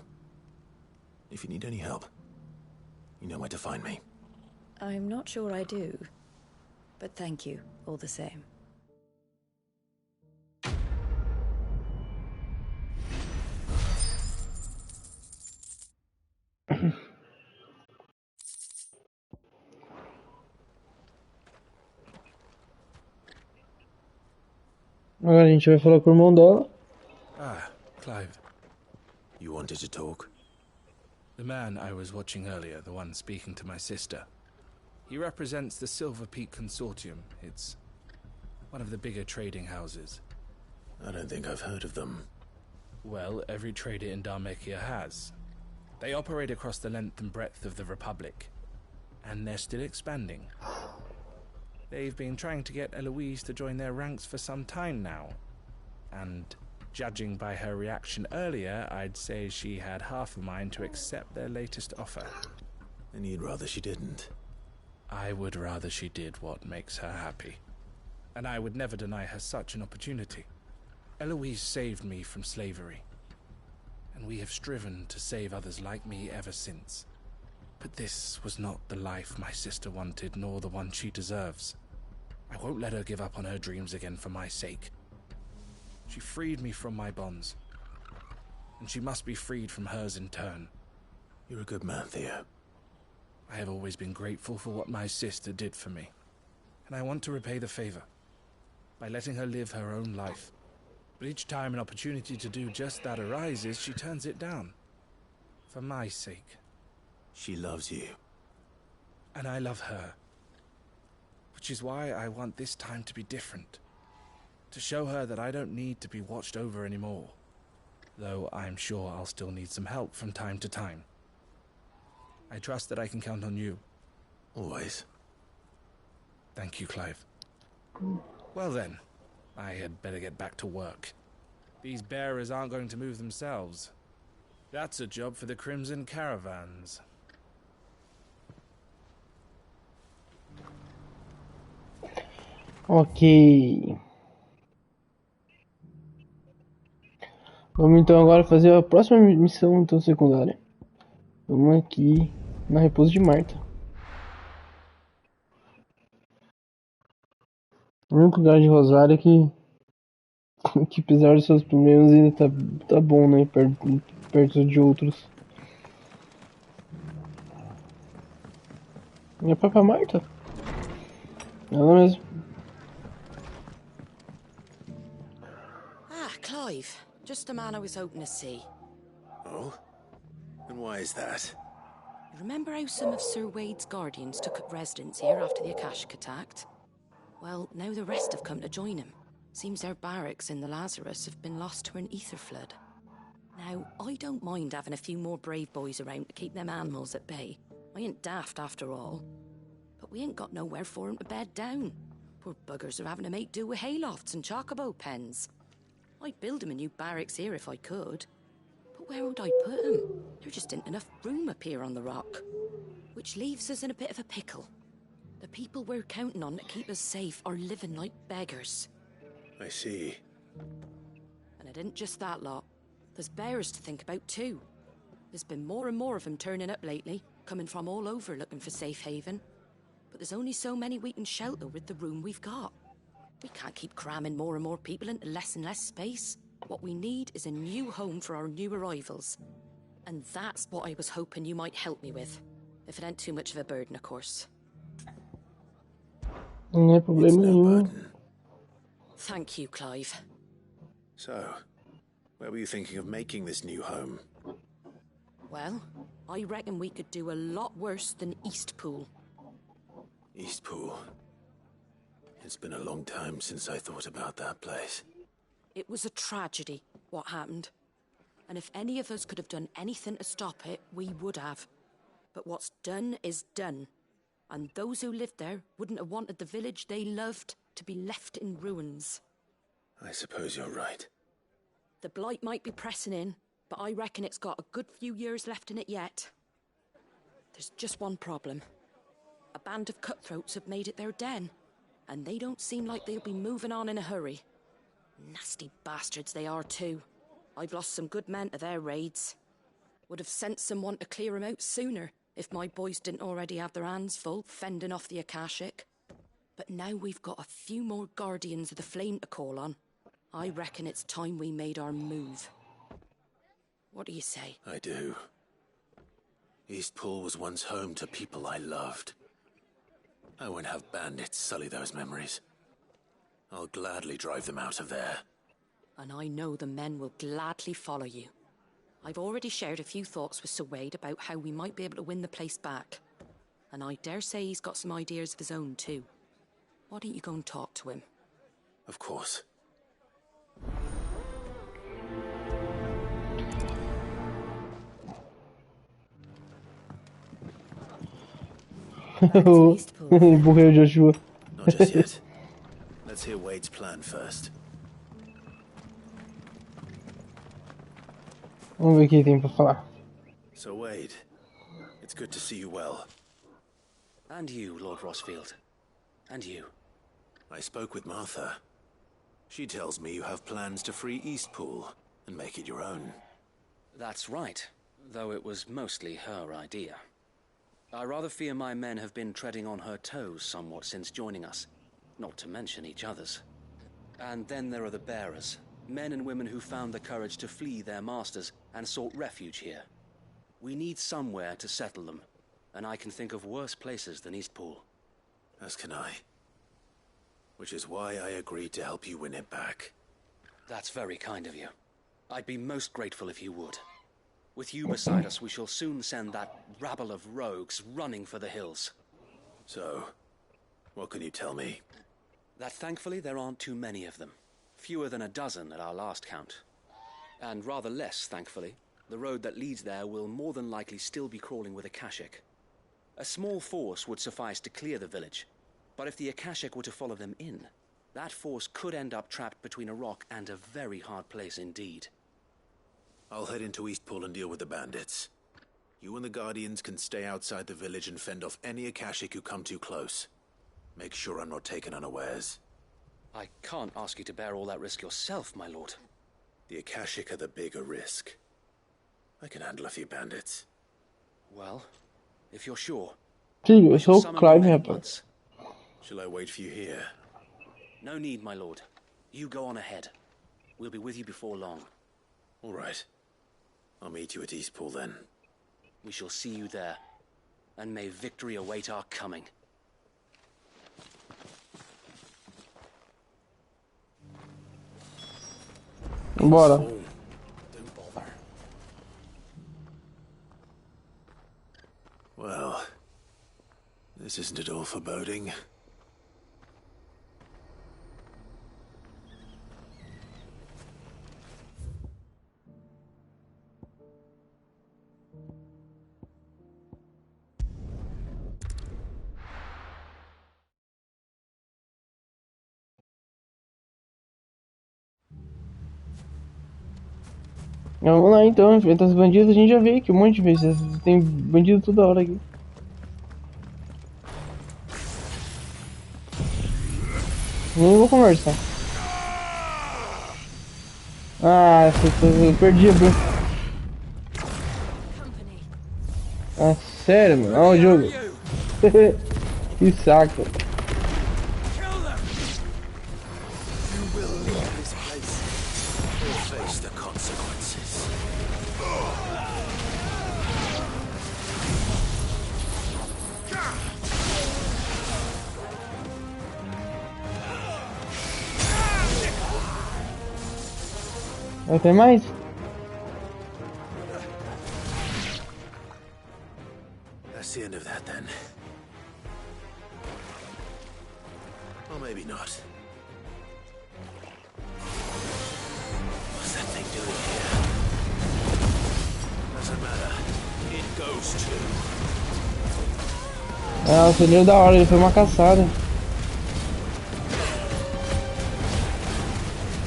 if you need any help, you know where to find me. I'm not sure I do, but thank you all the same. Agora a gente vai falar com o irmão dela. Ah, Clive. You wanted to talk? The man I was watching earlier, the one speaking to my sister. He represents the Silver Peak Consortium. It's one of the bigger trading houses. I don't think I've heard of them. Well, every trader in Dharmekia has. They operate across the length and breadth of the Republic. And they're still expanding. They've been trying to get Eloise to join their ranks for some time now. And judging by her reaction earlier, I'd say she had half a mind to accept their latest offer. And you'd rather she didn't? I would rather she did what makes her happy. And I would never deny her such an opportunity. Eloise saved me from slavery. And we have striven to save others like me ever since. But this was not the life my sister wanted, nor the one she deserves. I won't let her give up on her dreams again for my sake. She freed me from my bonds. And she must be freed from hers in turn. You're a good man, Theo. I have always been grateful for what my sister did for me. And I want to repay the favor. by letting her live her own life. But each time an opportunity to do just that arises, she turns it down. For my sake. She loves you. And I love her. Which is why I want this time to be different. To show her that I don't need to be watched over anymore. Though I'm sure I'll still need some help from time to time. I trust that I can count on you. Always. Thank you, Clive. Well then, I had better get back to work. These bearers aren't going to move themselves. That's a job for the Crimson Caravans. Ok. Vamos então agora fazer a próxima missão então secundária. Vamos aqui na repouso de Marta. O único lugar de Rosaria que apesar dos seus problemas ainda tá bom, né? Perto de outros. E a própria Marta? Ela mesmo. Ah, Clive. Just the man I was hoping to see. Oh? And why is that? You remember how some of Sir Wade's guardians took up residence here after the Akashic attacked? Well, now the rest have come to join him. Seems their barracks in the Lazarus have been lost to an ether flood. Now, I don't mind having a few more brave boys around to keep them animals at bay. I ain't daft after all. But we ain't got nowhere for 'em to bed down. Poor buggers are having to make do with haylofts and chocobo pens. I'd build 'em a new barracks here if I could. But where would I put 'em? There just ain't enough room up here on the rock. Which leaves us in a bit of a pickle. The people we're counting on to keep us safe are living like beggars. I see. And it isn't just that lot. There's bears to think about too. There's been more and more of them turning up lately, coming from all over looking for safe haven. But there's only so many we can shelter with the room we've got. We can't keep cramming more and more people into less and less space. What we need is a new home for our new arrivals. And that's what I was hoping you might help me with. If it ain't too much of a burden, of course. Não é problema nenhum. Thank you, Clive. So, where were you thinking of making this new home? Well, I reckon we could do a lot worse than Eastpool. Eastpool. It's been a long time since I thought about that place. It was a tragedy, what happened. And if any of us could have done anything to stop it, we would have. But what's done is done. And those who lived there wouldn't have wanted the village they loved to be left in ruins. I suppose you're right. The blight might be pressing in, but I reckon it's got a good few years left in it yet. There's just one problem. A band of cutthroats have made it their den, and they don't seem like they'll be moving on in a hurry. Nasty bastards they are too. I've lost some good men to their raids. Would have sent someone to clear them out sooner, if my boys didn't already have their hands full fending off the Akashic. But now we've got a few more guardians of the flame to call on. I reckon it's time we made our move. What do you say? I do. Eastpool was once home to people I loved. I won't have bandits sully those memories. I'll gladly drive them out of there. And I know the men will gladly follow you. I've already shared a few thoughts with Sir Wade about how we might be able to win the place back. And I dare say he's got some ideas of his own too. Why don't you go and talk to him? Of course. Morreu Joshua. Not just yet. Let's hear Wade's plan first. Vamos ver o que tem pra falar. So Wade, it's good to see you well. And you, Lord Rosfield. And you. I spoke with Martha. She tells me you have plans to free Eastpool and make it your own. That's right, though it was mostly her idea. I rather fear my men have been treading on her toes somewhat since joining us, not to mention each other's. And then there are the bearers, men and women who found the courage to flee their masters and sought refuge here. We need somewhere to settle them, and I can think of worse places than Eastpool. As can I. Which is why I agreed to help you win it back. That's very kind of you. I'd be most grateful if you would. With you beside us, we shall soon send that rabble of rogues running for the hills. So, what can you tell me? That thankfully there aren't too many of them. Fewer than a dozen at our last count. And rather less, thankfully, the road that leads there will more than likely still be crawling with Akashic. A small force would suffice to clear the village, but if the Akashic were to follow them in, that force could end up trapped between a rock and a very hard place indeed. I'll head into Eastpool and deal with the bandits. You and the Guardians can stay outside the village and fend off any Akashic who come too close. Make sure I'm not taken unawares. I can't ask you to bear all that risk yourself, my lord. The Akashic are the bigger risk. I can handle a few bandits. Well, if you're sure. Filho, eu sou o Clive, rapaz. Shall I wait for you here? No need, my lord. You go on ahead. We'll be with you before long. All right. I'll meet you at Eastpool then. We shall see you there. And may victory await our coming. Bora. Don't bother. Well, this isn't at all foreboding. Vamos lá então, enfrentar os bandidos. A gente já veio aqui um monte de vezes. Tem bandido toda hora aqui. Nem vou conversar. Ah, eu perdi a bronca. Ah, sério, mano. Olha o jogo. Que saco. Vai ter mais? That's the end of that then. Or maybe not. What's that thing doing here? Doesn't matter. It goes too. Ah, o filho da hora, ele foi uma caçada.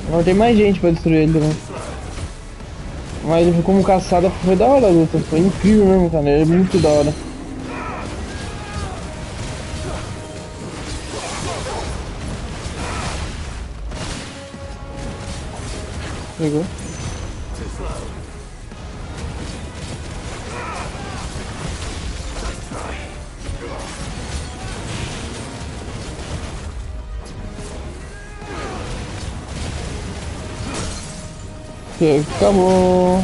Agora tem mais gente pra destruir ele, né? Mas ele como caçada foi da hora a luta, foi incrível mesmo, cara, ele é muito da hora. Pegou. Acabou.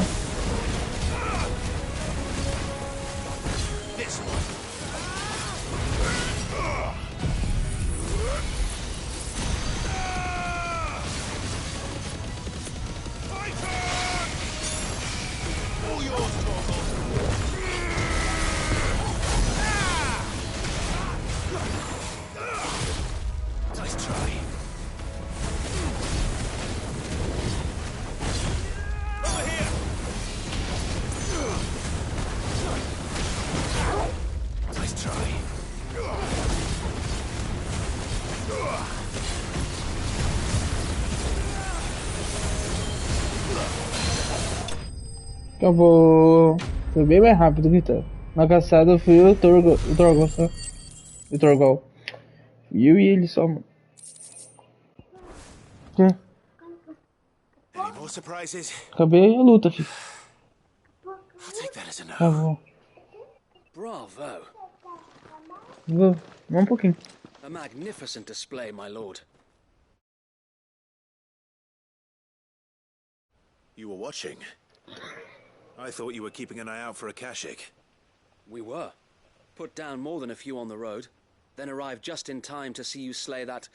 Acabou. Foi bem mais rápido que tá. Na caçada fui eu, o Torgal só. O Torgal. Eu e ele só, mano. Any more surprises? Acabei a luta, filho. I'll take that as a no. Tá bom. Bravo. Vou. Um pouquinho. A magnificent display, my lord. You were watching. I thought you were keeping an eye out for Akashic. We were. Put down more than a few on the road, then arrived just in time to see you slay that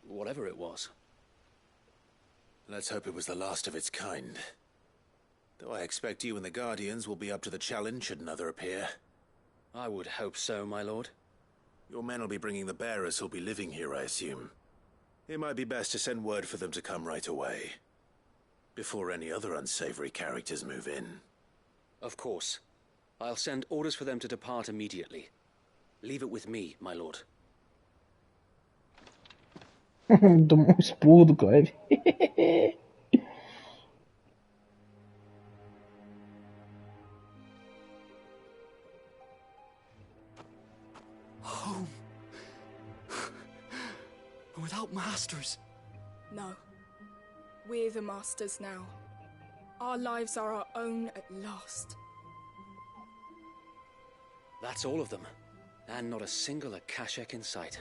Whatever it was. Let's hope it was the last of its kind. Though I expect you and the Guardians will be up to the challenge should another appear. I would hope so, my lord. Your men will be bringing the bearers who'll be living here, I assume. It might be best to send word for them to come right away, before any other unsavory characters move in. Of course. I'll send orders for them to depart immediately. Leave it with me, my lord. Tomou esporro do Clive. Home. Without masters. No. We're the masters now. Our lives are our own at last. That's all of them. And not a single Akashek in sight.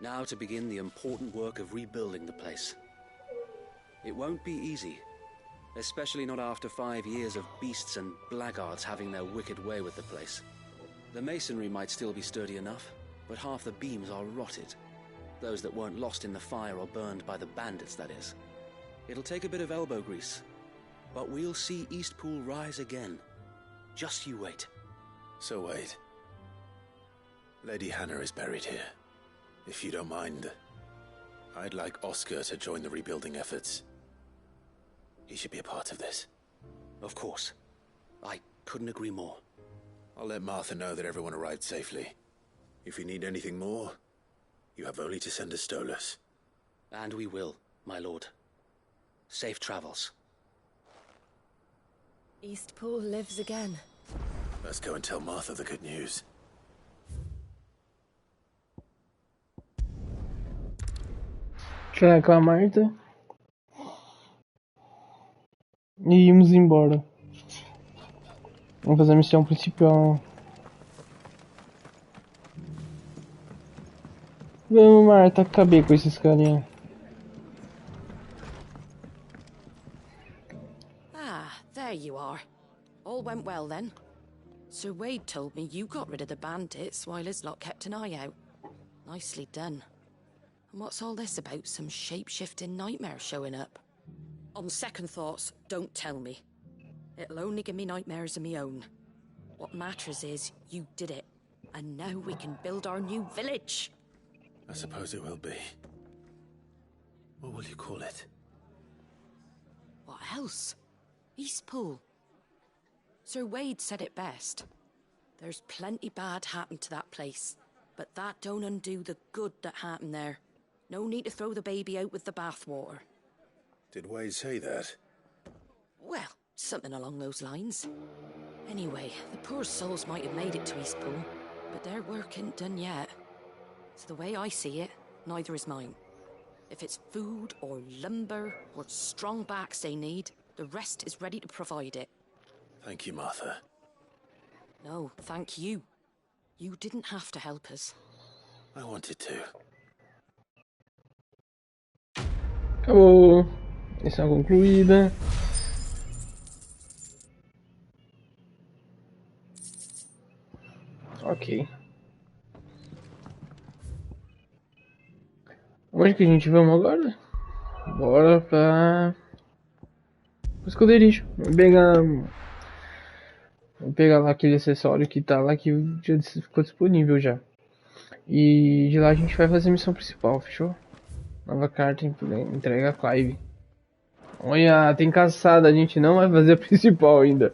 Now to begin the important work of rebuilding the place. It won't be easy. Especially not after 5 years of beasts and blackguards having their wicked way with the place. The masonry might still be sturdy enough, but half the beams are rotted. Those that weren't lost in the fire or burned by the bandits, that is. It'll take a bit of elbow grease, but we'll see Eastpool rise again. Just you wait. So wait. Lady Hannah is buried here. If you don't mind, I'd like Oscar to join the rebuilding efforts. He should be a part of this. Of course. I couldn't agree more. I'll let Martha know that everyone arrived safely. If you need anything more, you have only to send a Stolas. And we will, my lord. Safe travels. Eastpool lives again. Let's go and tell Martha the good news. Falar com a Marta. E íamos embora. Vamos fazer a missão principal. Vamos, Marta, acabei com esses carinha. Ah, there you are. All went well then. Sir Wade told me you got rid of the bandits while his lot kept an eye out. Nicely done. And what's all this about some shape-shifting nightmare showing up? On second thoughts, don't tell me. It'll only give me nightmares of my own. What matters is you did it. And now we can build our new village. I suppose it will be. What will you call it? What else? Eastpool. Sir Wade said it best. There's plenty bad happened to that place, but that don't undo the good that happened there. No need to throw the baby out with the bathwater. Did Wade say that? Well, something along those lines. Anyway, the poor souls might have made it to Eastpool, but their work ain't done yet. So the way I see it, neither is mine. If it's food or lumber or strong backs they need, the rest is ready to provide it. Thank you, Martha. No, thank you. You didn't have to help us. I wanted to. Acabou. Missão concluída. Ok. Onde que a gente vamos agora? Bora pra... o esconderijo. Vou pegar lá aquele acessório que tá lá, que já ficou disponível já. E de lá a gente vai fazer a missão principal, fechou? Nova carta entrega a Clive. Olha, tem caçada, a gente não vai fazer a principal ainda.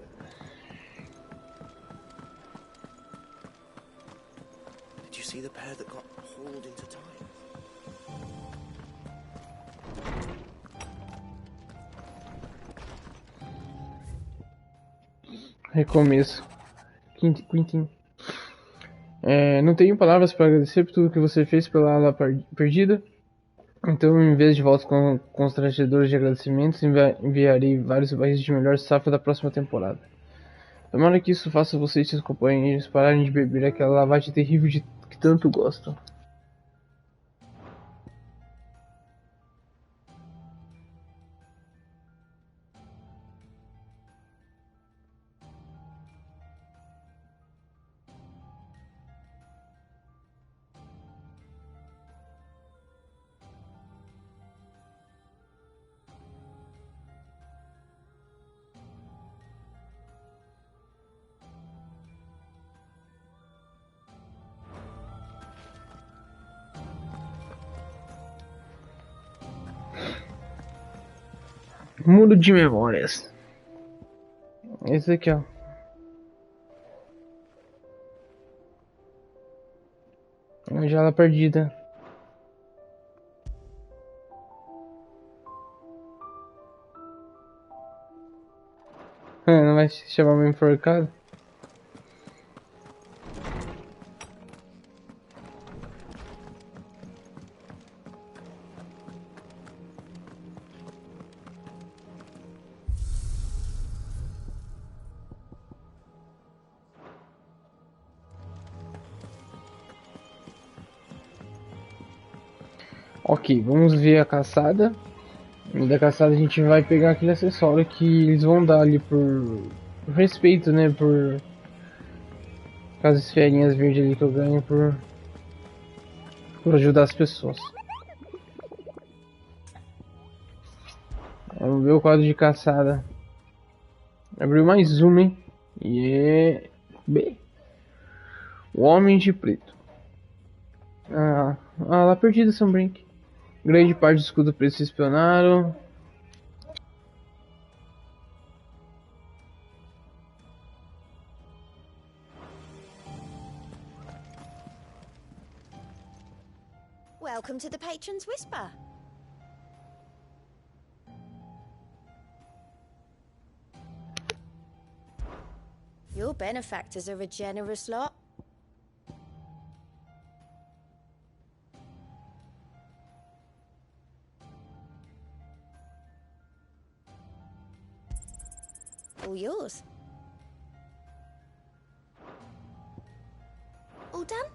Did you see the pair that got hauled into time? Recomeço. Quintin. Não tenho palavras para agradecer por tudo que você fez pela ala perdida. Então, em vez de votos constrangedores de agradecimentos, enviarei vários barris de melhor safra da próxima temporada. Tomara que isso faça você e seus companheiros pararem de beber aquela lavagem terrível que tanto gostam. Mundo de memórias. Esse aqui, ó. Uma janela perdida. Não vai se chamar meu enforcado? Ok, vamos ver a caçada. E da caçada a gente vai pegar aquele acessório que eles vão dar ali por respeito, né? Por as esferinhas verdes ali que eu ganho por ajudar as pessoas. Vamos ver o quadro de caçada. Abriu mais uma, hein? E é... B. O Homem de Preto. Lá perdida, Sunbrink. Grande parte do escudo preto se espionaram. Welcome to the Patron's Whisper. Your benefactors are a generous lot. All yours. All done?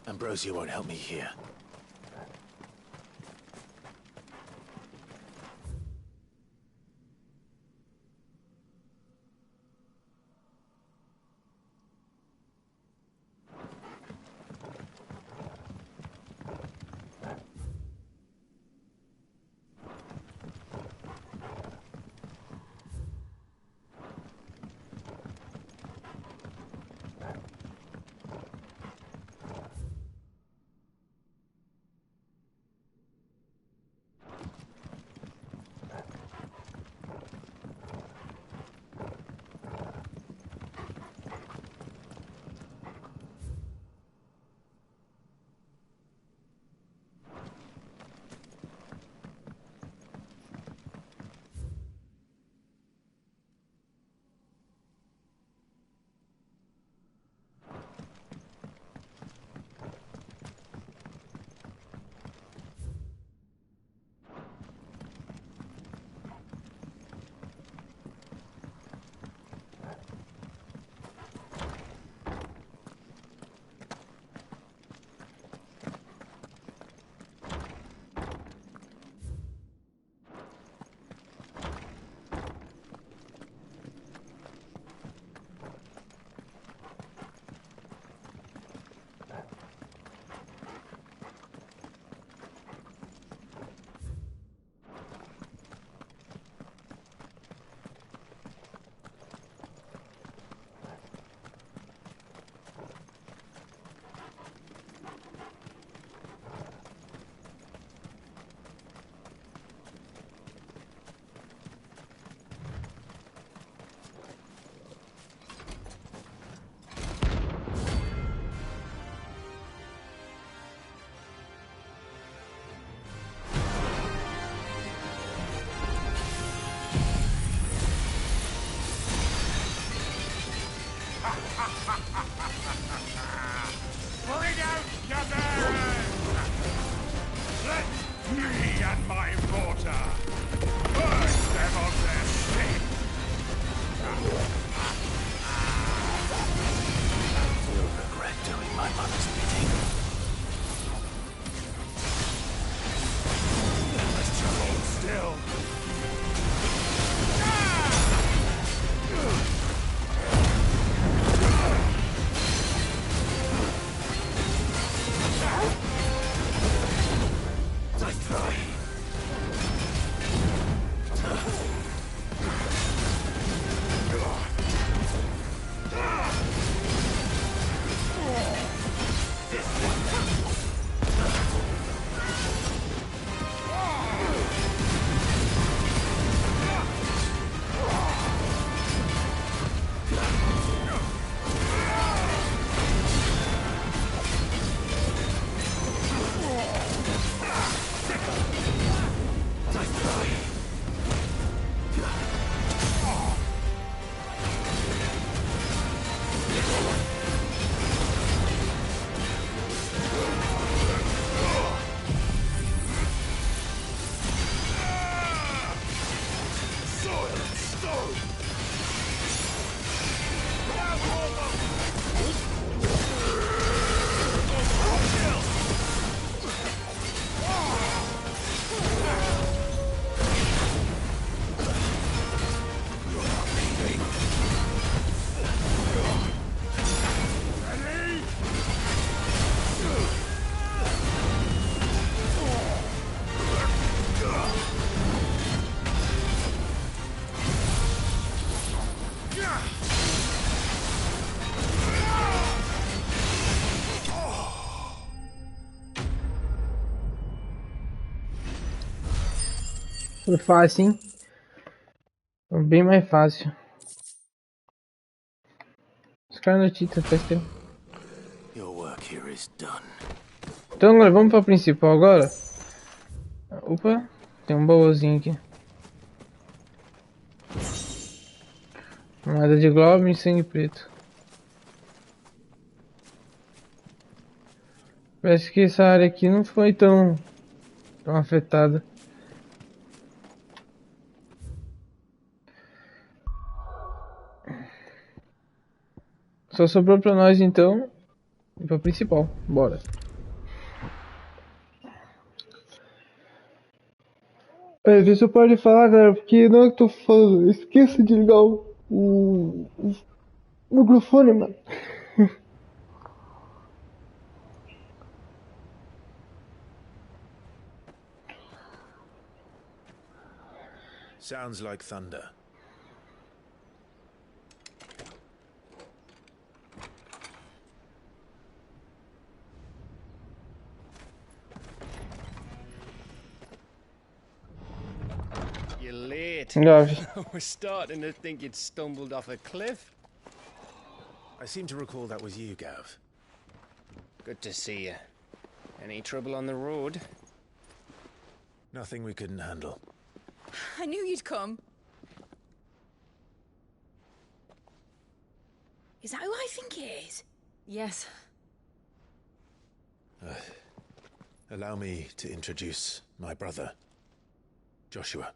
Ambrosia won't help me here. Bring out your bearers! Let me and my mortar burn them of their sin! You'll regret doing my mother's bidding. Let's hold still! Foi fácil, hein? Foi bem mais fácil. Os caras no título tá escrito. Your work here is done. Então agora vamos para o principal agora. Opa, tem um baúzinho aqui. Moeda de globo e sangue preto. Parece que essa área aqui não foi tão afetada. Só sobrou para nós então E pra principal, bora. Vê se eu paro de falar, galera, porque não é que eu tô falando, eu esqueço de ligar o microfone, mano. Sounds like thunder. You're late. Grave. We're starting to think you'd stumbled off a cliff. I seem to recall that was you, Gav. Good to see you. Any trouble on the road? Nothing we couldn't handle. I knew you'd come. Is that who I think it is? Yes. Allow me to introduce my brother, Joshua.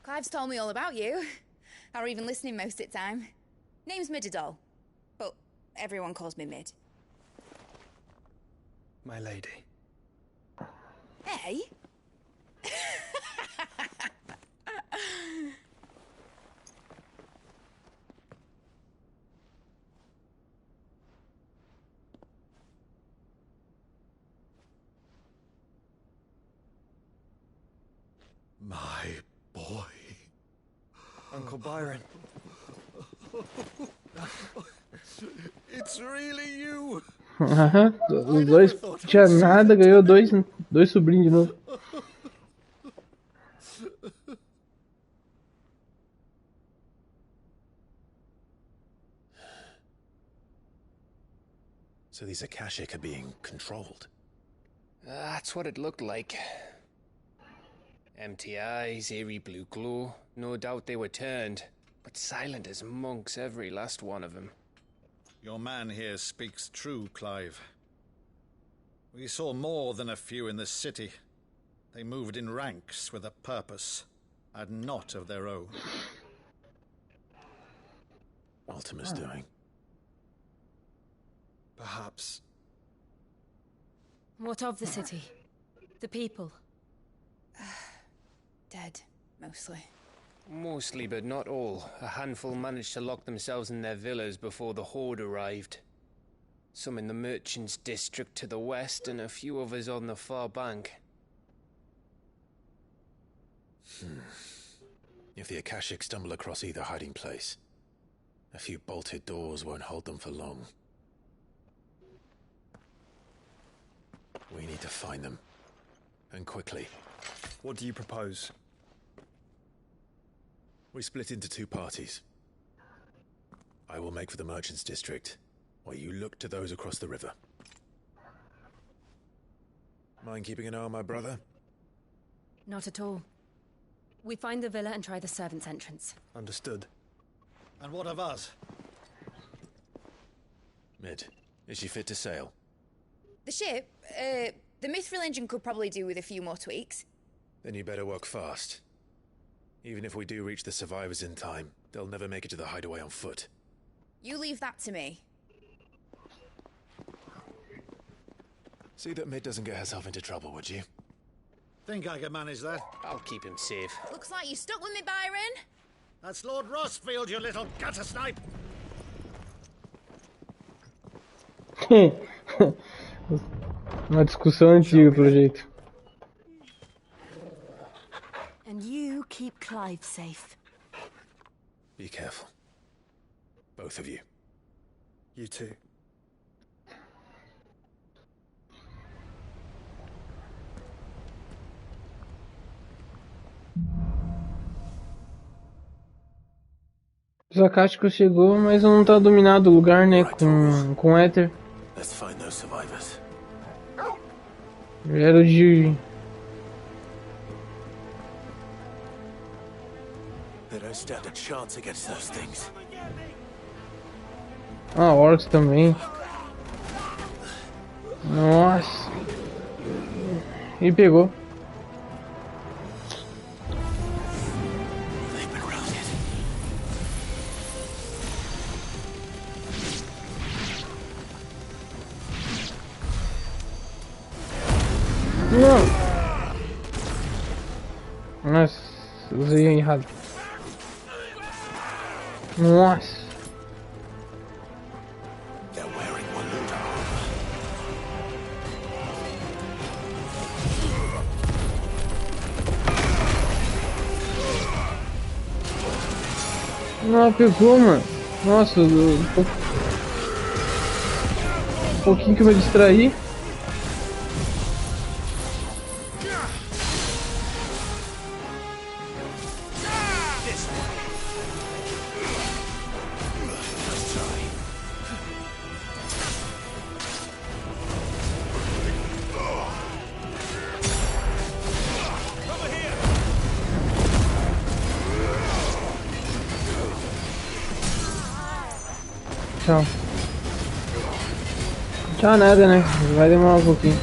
Clive's told me all about you. Or even listening most of the time. Name's Midadol, but everyone calls me Mid. My lady. Hey? My boy. Uncle Byron. It's really you. Os dois não tinha nada, ganhou dois sobrinhos de novo. So these Akashic are being controlled. That's what it looked like. Empty eyes, eerie blue glow. No doubt they were turned, but silent as monks, every last one of them. Your man here speaks true, Clive. We saw more than a few in the city. They moved in ranks with a purpose, and not of their own. Ultima's doing. Perhaps. What of the city? The people? Dead, mostly. Mostly, but not all. A handful managed to lock themselves in their villas before the Horde arrived. Some in the merchants' district to the west, and a few others on the far bank. If the Akashic stumble across either hiding place, a few bolted doors won't hold them for long. We need to find them. And quickly. What do you propose? We split into two parties. I will make for the merchants' district, while you look to those across the river. Mind keeping an eye on my brother? Not at all. We find the villa and try the servants' entrance. Understood. And what of us? Mid, is she fit to sail? The ship, the mithril engine could probably do with a few more tweaks. Then you better work fast. Even if we do reach the survivors in time, they'll never make it to the hideaway on foot. You leave that to me. See that Mid doesn't get herself into trouble, would you? Think I can manage that? I'll keep him safe. Looks like you stuck with me, Byron. That's Lord Rosfield, you little gutter snipe! Uma discussão antiga, pelo jeito. And you keep Clive safe. Be careful. Both of you. You too. Os Akashicos chegou, mas não tá dominado o lugar, né? Com Éter. Let's find those survivors. Era de... They don't stand a chance against those things. Ah, Orcs também. Nossa. E pegou. Não! Nossa, usei errado. Nossa! Não, pegou, mano. Nossa, um pouquinho que eu vou distrair. Tchau. Tchau nada, né? Vai demorar um pouquinho.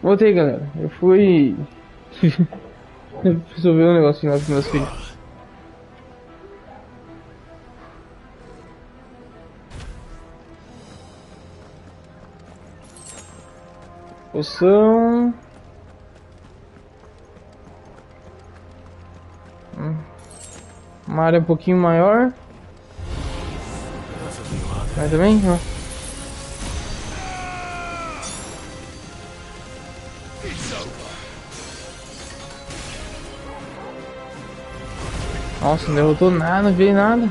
Voltei, galera. Eu fui resolver um negocinho lá com meus filhos. Poção. Uma área um pouquinho maior. Mais ou menos, ó. Nossa, não derrotou nada, não veio nada.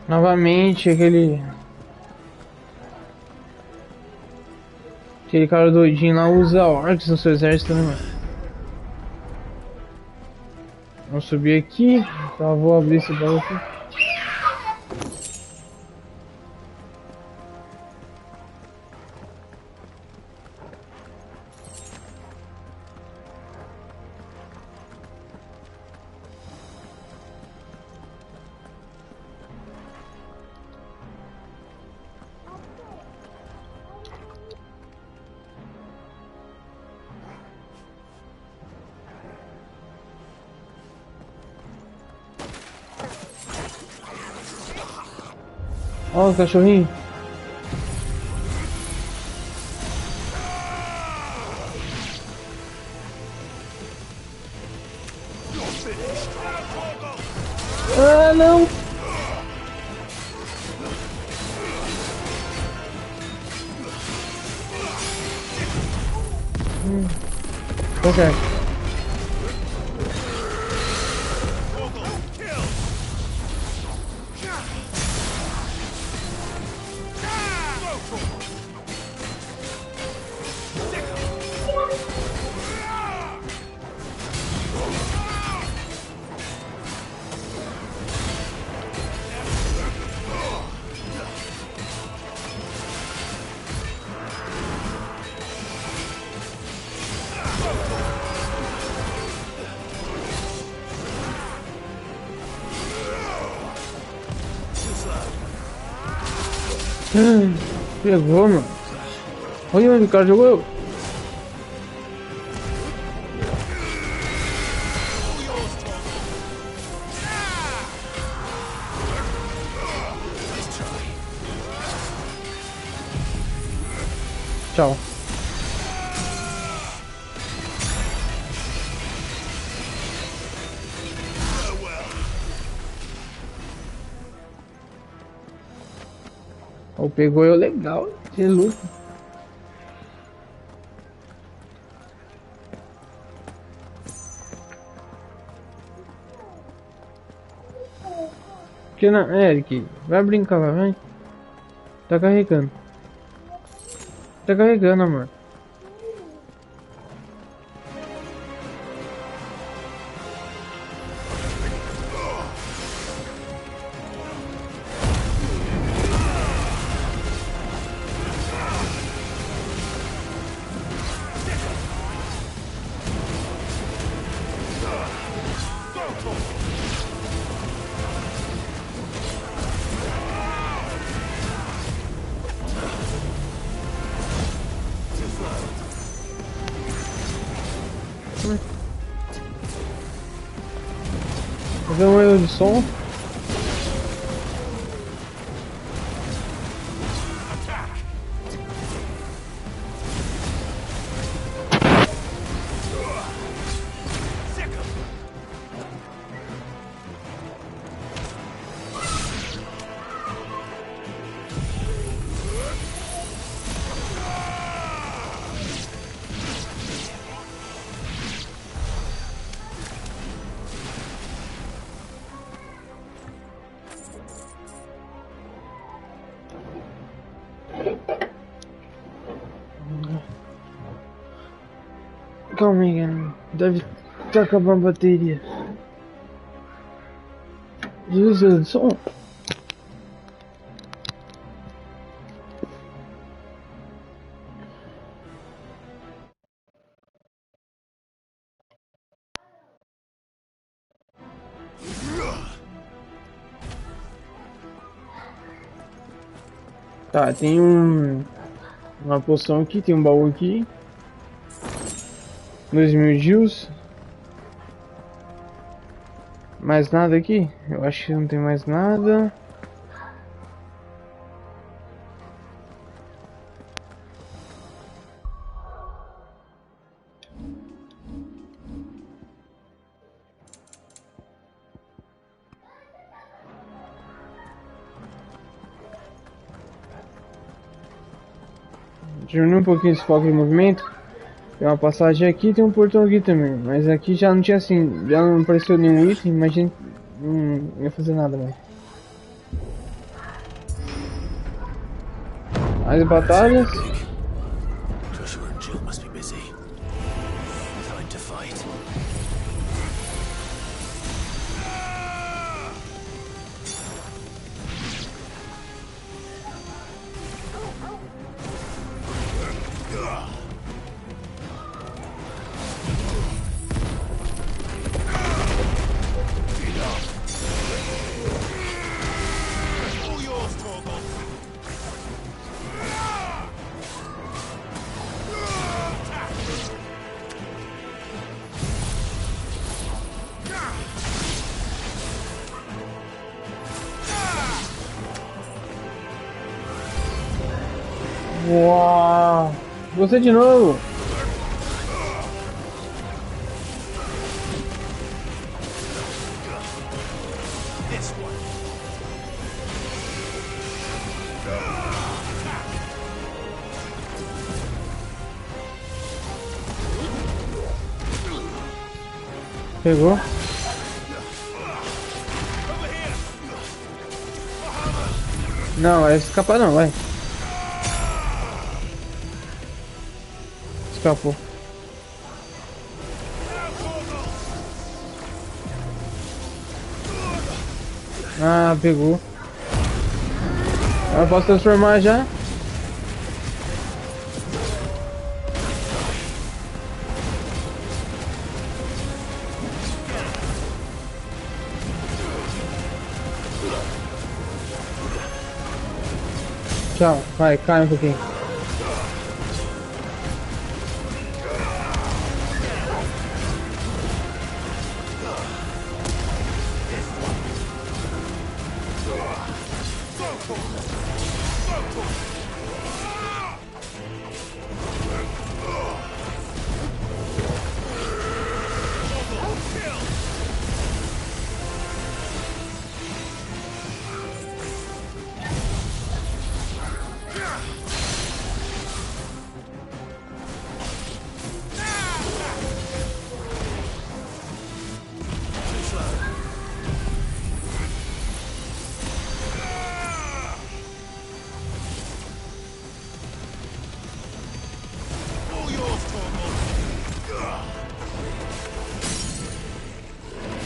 Novamente aquele cara doidinho lá usa orcs no seu exército, né, mano? Vamos subir aqui, então eu vou abrir esse baú aqui. Ó, o cachorrinho. Ah, não! Ok. Pegou, mano. Olha onde o cara jogou. Tchau. O pegou eu legal, de luta. Que não, Eric, vai brincar, vai. Tá carregando. Tá carregando, amor. Fazer um erro de som. Calma aí, cara. Deve estar acabando a bateria. Jesus, som. Tá, tem uma poção aqui, tem um baú aqui. 2000 Gils. Mais nada aqui? Eu acho que não tem mais nada. Diminuir um pouquinho esse foco de movimento. Tem uma passagem aqui, tem um portão aqui também, mas aqui já não tinha assim, já não apareceu nenhum item, mas a gente não ia fazer nada mais. Mais batalhas. Uau! Você de novo! Pegou? Não, vai escapar não, vai. Escapou. Ah, pegou. Eu posso transformar já? Tchau, vai, cai um pouquinho.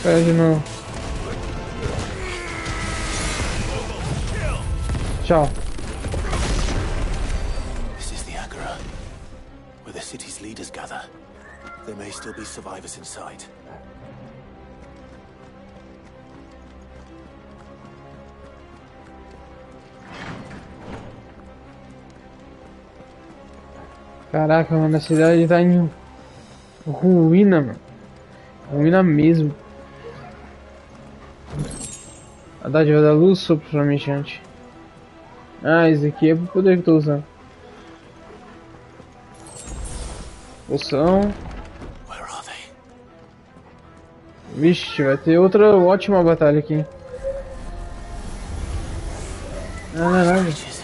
Cai de novo. Tchau. This is the Agora, where the city's leaders gather. There may still be survivors inside. Caraca, mano, a cidade tá em ruína, mano. Ruína mesmo. A dádiva da luz sopro flamejante. Ah, esse aqui é pro poder que eu tô usando. Poção. Vixe, vai ter outra ótima batalha aqui. Ah, não é nada.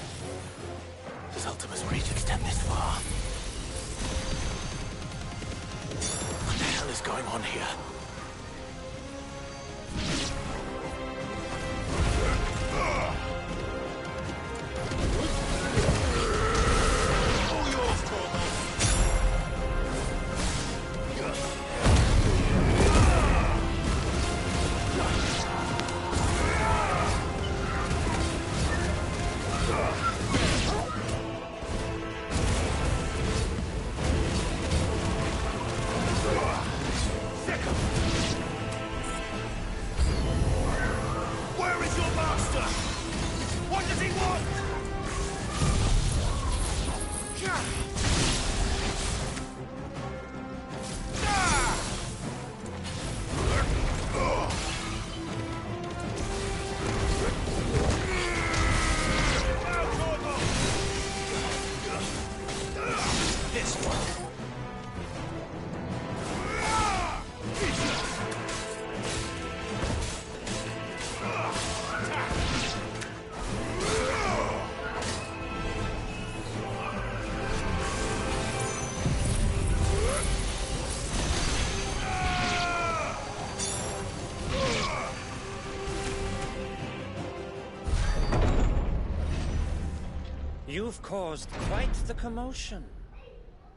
You've caused quite the commotion.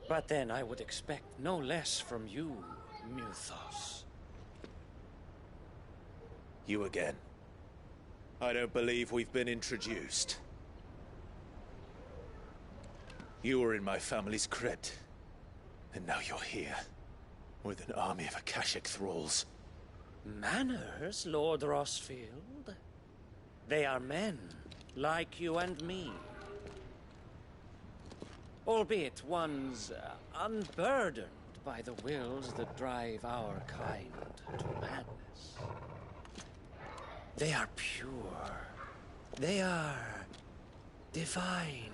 But then I would expect no less from you, Muthos. You again. I don't believe we've been introduced. You were in my family's crypt. And now you're here. With an army of Akashic thralls. Manners, Lord Rosfield? They are men, like you and me. Albeit ones unburdened by the wills that drive our kind to madness. They are pure. They are divine.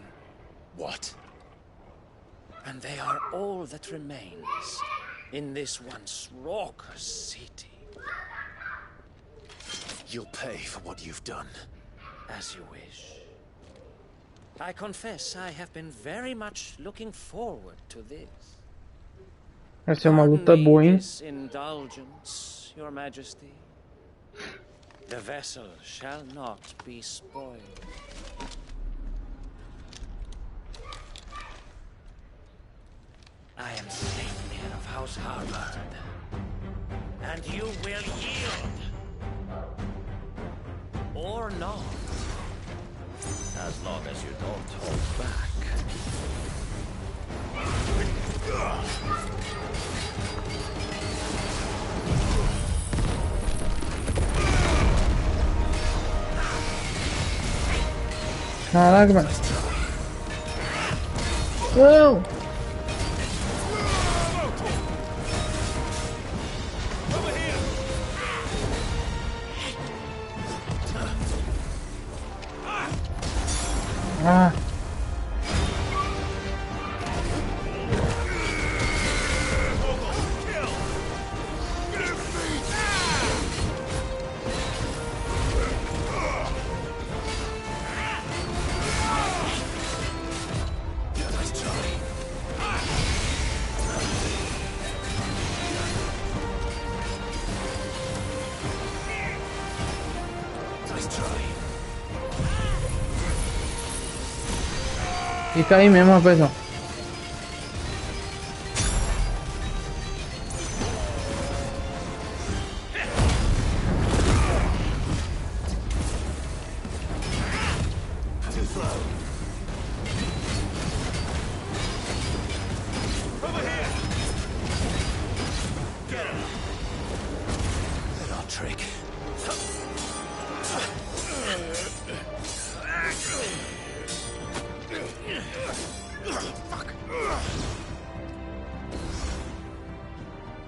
What? And they are all that remains in this once raucous city. You'll pay for what you've done. As you wish. I confess I have been very much looking forward to this. Essa é uma luta boa, hein? This indulgence, Your Majesty. The vessel shall not be spoiled. I am Satan of House Harvard, and you will yield. Or not. As long as you don't hold back. Caraca, mano. Não! Ah. Fica aí mesmo, rapazão.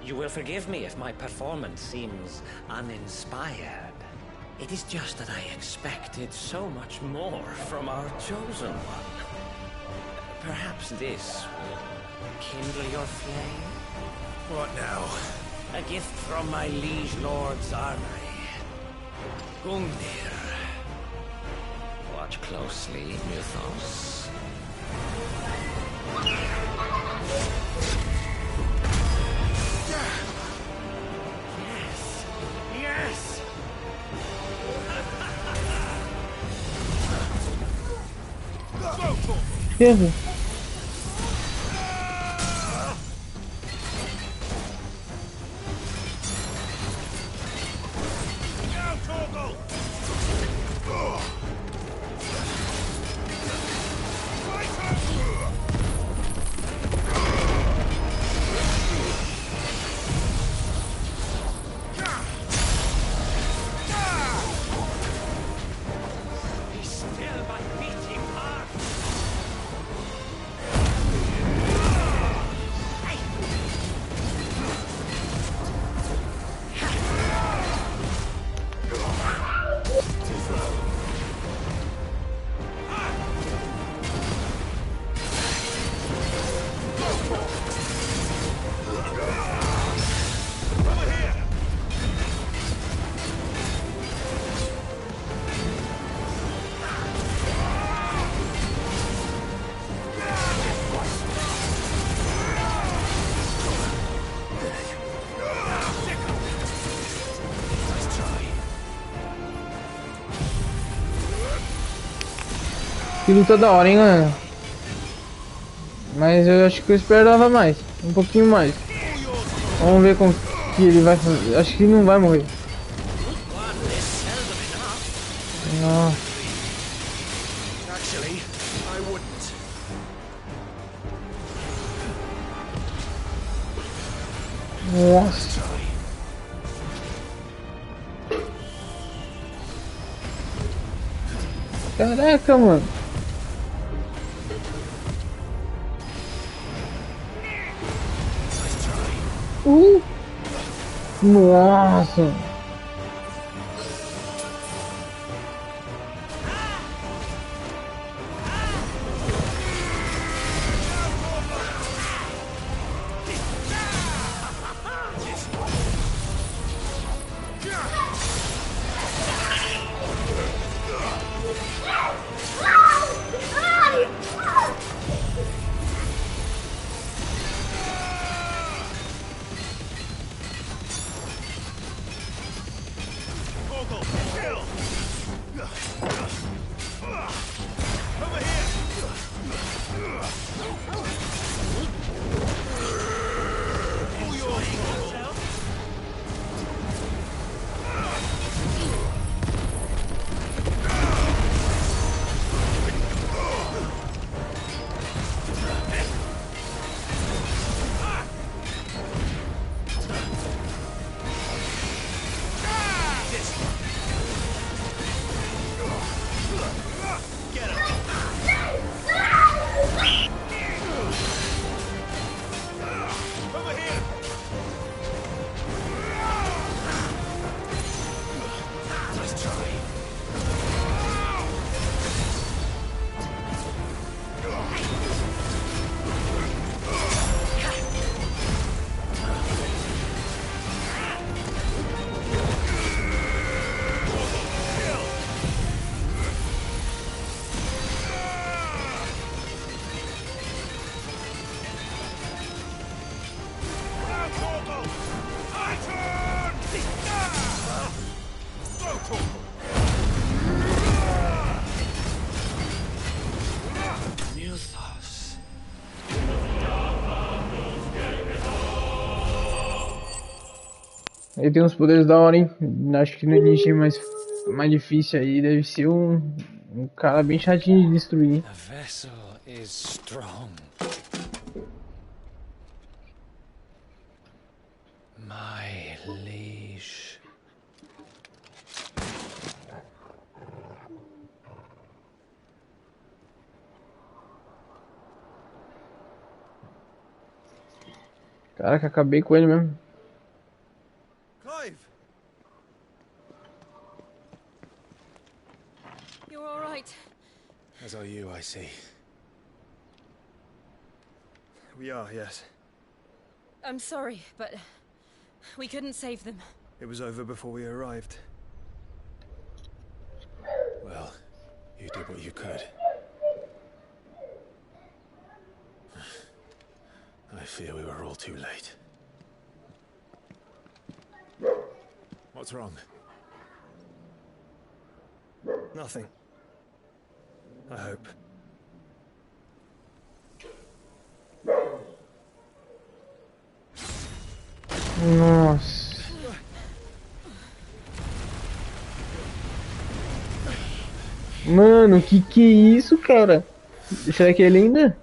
You will forgive me if my performance seems uninspired. It is just that I expected so much more from our chosen one. Perhaps this will kindle your flame? What now? A gift from my liege lord's armory. Gungnir. Watch closely, Mythos. Yes! Yes! Esquerda. Que luta da hora, hein, galera? Mas eu acho que eu esperava mais. Um pouquinho mais. Vamos ver como que ele vai fazer. Acho que não vai morrer. Não. Nossa. Caraca, mano. Nossa. Ele tem uns poderes da hora, hein? Acho que no início mais difícil aí deve ser um cara bem chatinho de destruir. The vessel is strong. My liege. Caraca, acabei com ele mesmo. Clive! You're all right. As are you, I see. We are, yes. I'm sorry, but we couldn't save them. It was over before we arrived. Well, you did what you could. I fear we were all too late. What's wrong? Nothing. I hope. Nossa. Mano, que é isso, cara? Será que é ele ainda?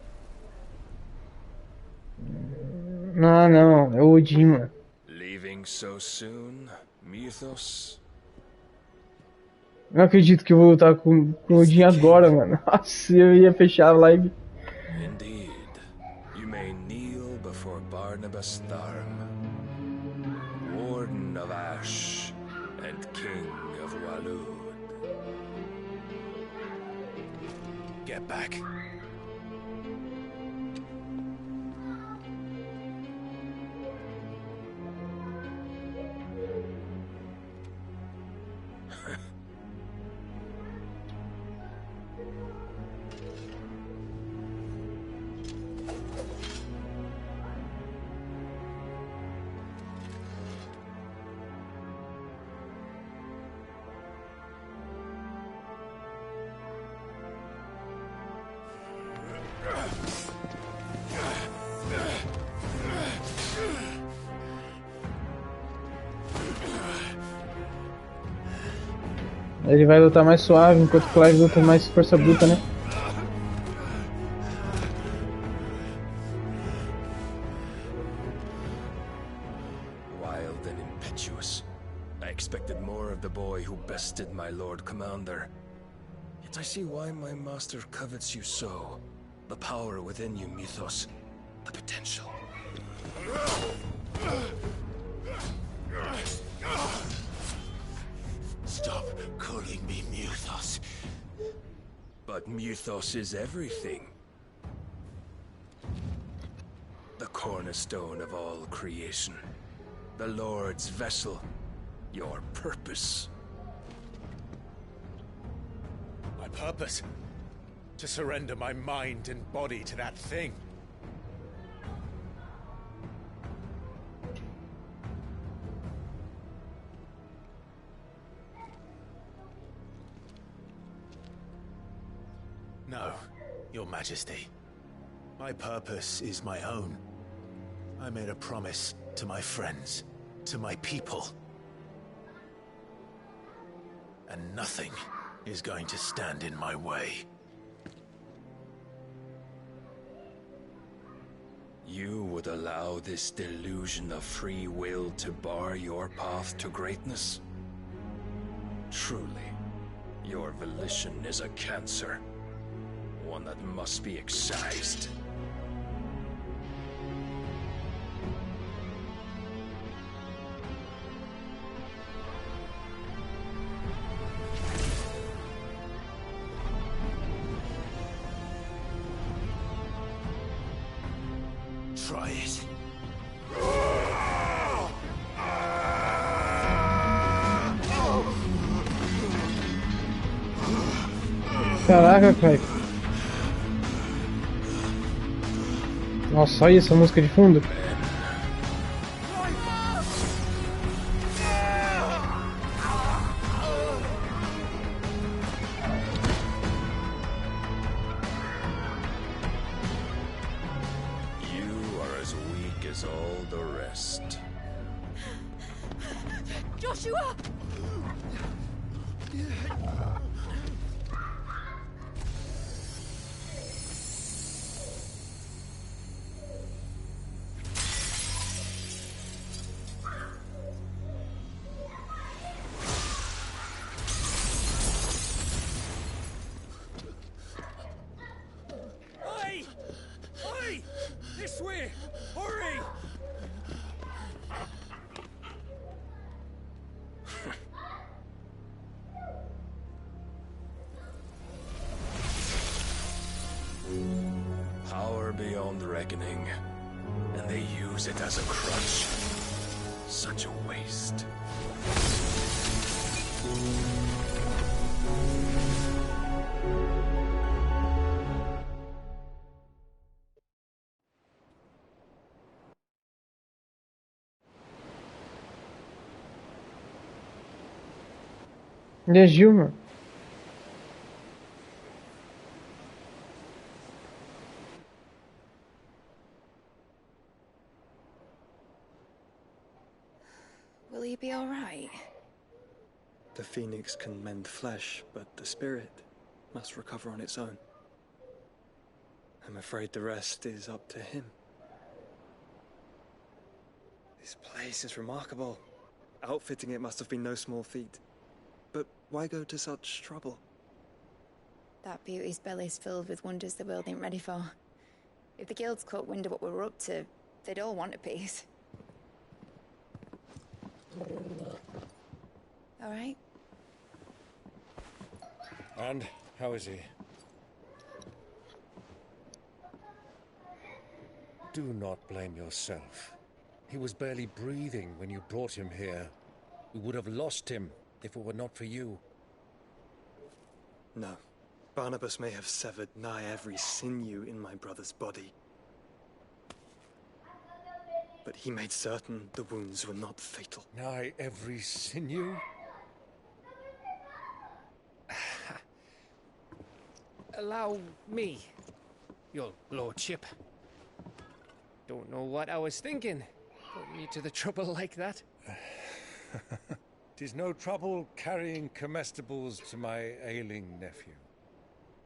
Ah, não, é o Odin, mano. Leaving so soon, Mythos? Não acredito que eu vou lutar com o Odin agora, mano. Nossa, eu ia fechar a live. Indeed. You may kneel before Barnabas Tharmr, Warden of Ash and King of Walud. Get back. Ele vai lutar mais suave, enquanto o Clive luta mais força bruta, né? Wild and impetuous. I expected more of the boy who bested my Lord Commander. Yet I see why my master covets you so. The power within you, Mythos. The potential. Stop calling me Mythos. But Mythos is everything. The cornerstone of all creation. The Lord's vessel. Your purpose. My purpose? To surrender my mind and body to that thing. No, Your Majesty. My purpose is my own. I made a promise to my friends, to my people. And nothing is going to stand in my way. You would allow this delusion of free will to bar your path to greatness? Truly, your volition is a cancer. One that must be excised. Try it. Caraca, Clive. Nossa, olha essa música de fundo. Joshua! Oi! Oi! This way! Hurry! Power beyond reckoning, and they use it as a crutch. Such a waste. There's humor. Will he be all right? The phoenix can mend flesh, but the spirit must recover on its own. I'm afraid the rest is up to him. This place is remarkable. Outfitting it must have been no small feat. But why go to such trouble? That beauty's belly's filled with wonders the world ain't ready for. If the guilds caught wind of what we were up to, they'd all want a piece. All right? And how is he? Do not blame yourself. He was barely breathing when you brought him here. We would have lost him if it were not for you. No. Barnabas may have severed nigh every sinew in my brother's body. But he made certain the wounds were not fatal. Nigh every sinew? Allow me, your lordship. Don't know what I was thinking, putting me to the trouble like that. 'Tis no trouble carrying comestibles to my ailing nephew.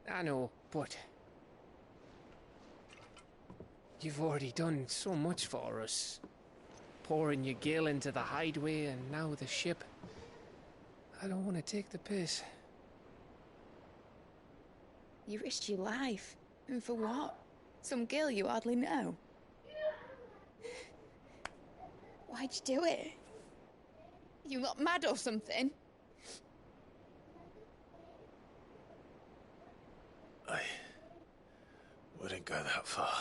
I know, but you've already done so much for us. Pouring your gil into the hideaway and now the ship. I don't want to take the piss. You risked your life. And for what? Some girl you hardly know. Why'd you do it? You got mad or something? I wouldn't go that far.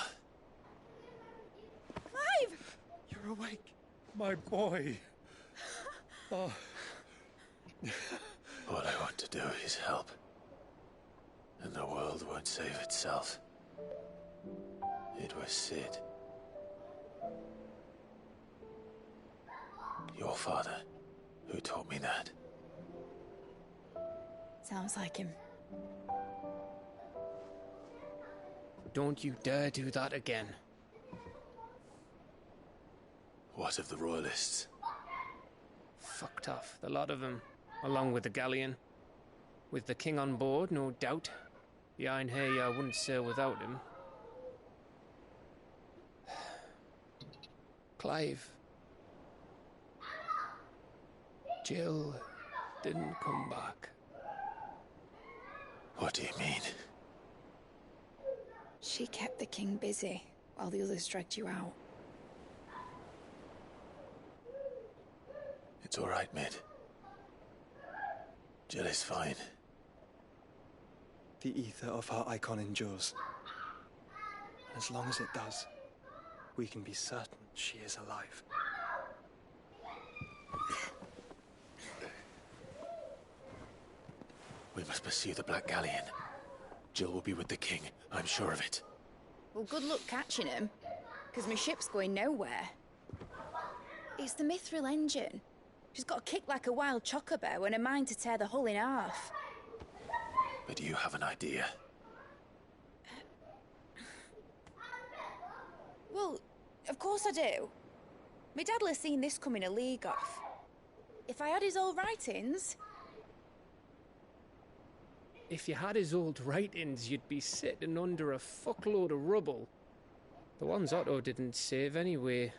Clive! You're awake. My boy. Oh. All I want to do is help. And the world won't save itself. It was Cid. Your father, who taught me that. Sounds like him. Don't you dare do that again. What of the royalists? Fucked off, the lot of them, along with the galleon. With the king on board, no doubt. The Iron Hair wouldn't sail without him. Clive. Jill didn't come back. What do you mean? She kept the king busy while the others dragged you out. It's all right, Mid. Jill is fine. The ether of her Eikon endures. As long as it does, we can be certain she is alive. We must pursue the Black Galleon. Jill will be with the king, I'm sure of it. Well, good luck catching him, because my ship's going nowhere. It's the Mithril engine. She's got a kick like a wild chocobo and a mind to tear the hull in half. But do you have an idea? Well, of course I do. My dad has seen this coming a league off. If I had his old writings... If you had his old writings, you'd be sitting under a fuckload of rubble. The ones Otto didn't save anyway.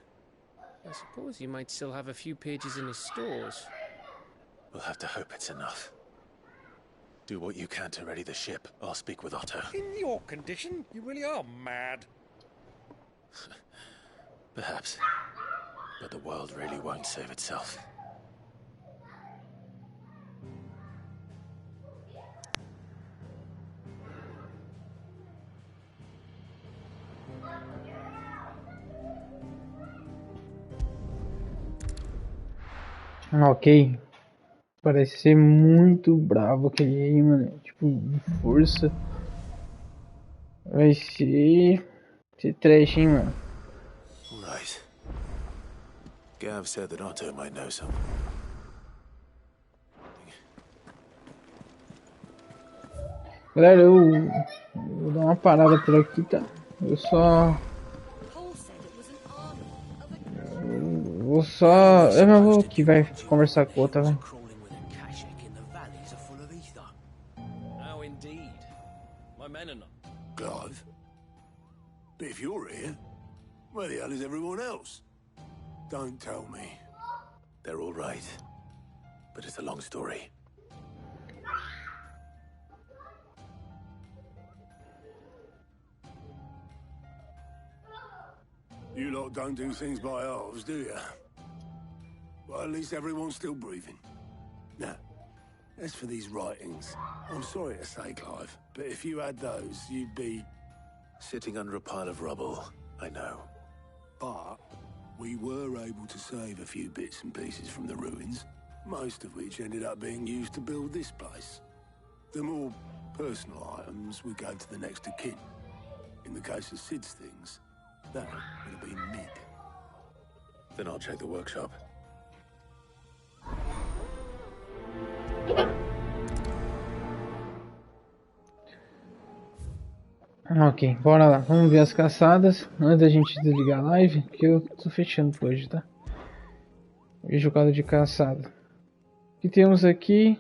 I suppose you might still have a few pages in his stores. We'll have to hope it's enough. Do what you can to ready the ship. I'll speak with Otto. In your condition, you really are mad. Perhaps. But the world really won't save itself. Ok. Parece ser muito bravo aquele aí, mano. Tipo, de força. Vai ser trash, hein, mano. Right. Gav said that Otto might know some. Galera, eu vou dar uma parada por aqui, tá? Eu vou que vai conversar com outra, velho. Clive? But if you're here, where the hell is everyone else? Don't tell me. They're all right. But it's a long story. You lot don't do things by halves, do you? Well, at least everyone's still breathing. Now, as for these writings, I'm sorry to say, Clive, but if you had those, you'd be... sitting under a pile of rubble, I know. But we were able to save a few bits and pieces from the ruins, most of which ended up being used to build this place. The more personal items we gave to the next of kin. In the case of Sid's things, that would have been mid. Then I'll check the workshop. Ok, bora lá. Vamos ver as caçadas antes da gente desligar a live, que eu tô fechando por hoje, tá? E jogado de caçada. O que temos aqui?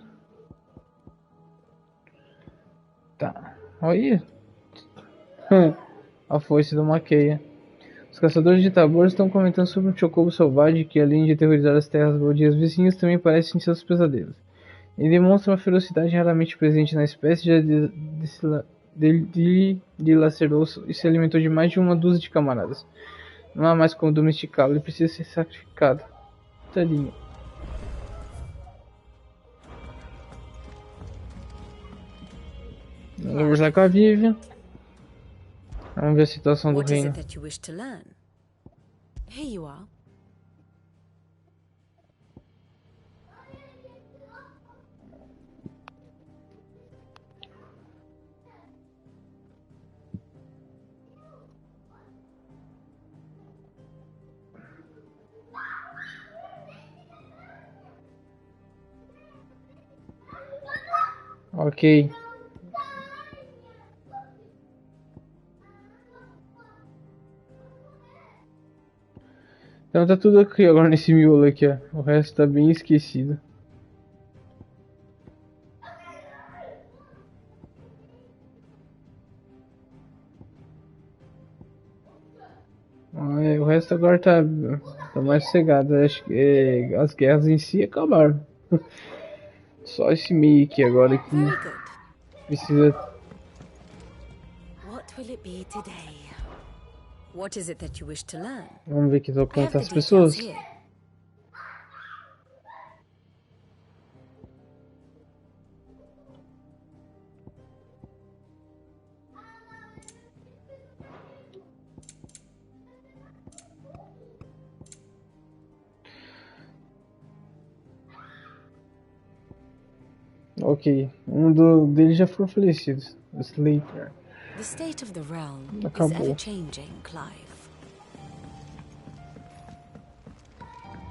Tá. Olha. A foice do Maqueia. Os caçadores de Tharmr estão comentando sobre um chocobo selvagem que, além de aterrorizar as terras baldias vizinhas, também aparece em seus pesadelos. Ele demonstra uma ferocidade raramente presente na espécie, já dilacerou e se alimentou de mais de uma dúzia de camaradas. Não há mais como domesticá-lo, ele precisa ser sacrificado. Tadinho. Vamos conversar com a Vivian. Vamos ver a situação do reino. Here you are. Ok. Então tá tudo aqui agora nesse miolo aqui, ó. O resto tá bem esquecido. O resto agora tá mais sossegado. Acho que as guerras em si acabaram. Só esse meio aqui agora que precisa. What will it be today? What is it that you wish to learn? Vamos ver aqui só quantas pessoas. Ok, deles já foram falecidos. Slater. The state of the realm Acabou. is ever changing, Clive.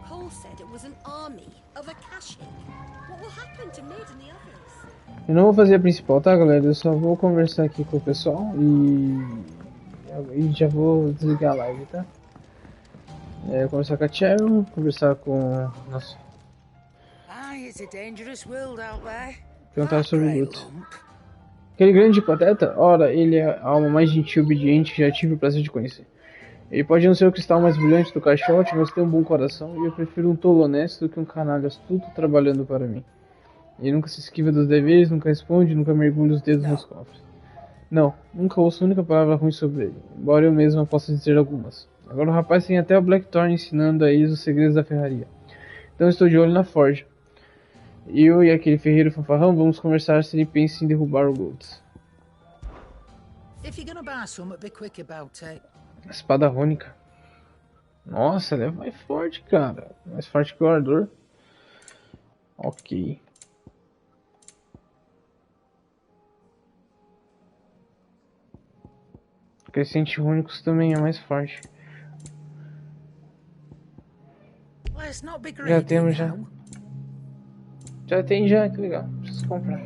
Qual said it was an army of a caching. What will happen to Mid and the others? Eu não vou fazer a principal, tá, galera? Eu só vou conversar aqui com o pessoal e já vou desligar a live, tá? Conversar com a Cheryl, conversar com Perguntar sobre o luto. Aquele grande pateta? Ora, ele é a alma mais gentil e obediente que já tive o prazer de conhecer. Ele pode não ser o cristal mais brilhante do caixote, mas tem um bom coração, e eu prefiro um tolo honesto do que um canalha astuto trabalhando para mim. Ele nunca se esquiva dos deveres, nunca responde, nunca mergulha os dedos nos cofres. Não, nunca ouço a única palavra ruim sobre ele, embora eu mesma possa dizer algumas. Agora o rapaz tem até o Blackthorn ensinando a eles os segredos da ferraria. Então estou de olho na forja. Eu e aquele ferreiro fanfarrão vamos conversar se ele pensa em derrubar o Golds. Espada rônica. Nossa, ela é mais forte, cara. Mais forte que o ardor. Ok. Crescente únicos também é mais forte. Já temos já. Já tem já, que legal. Preciso comprar.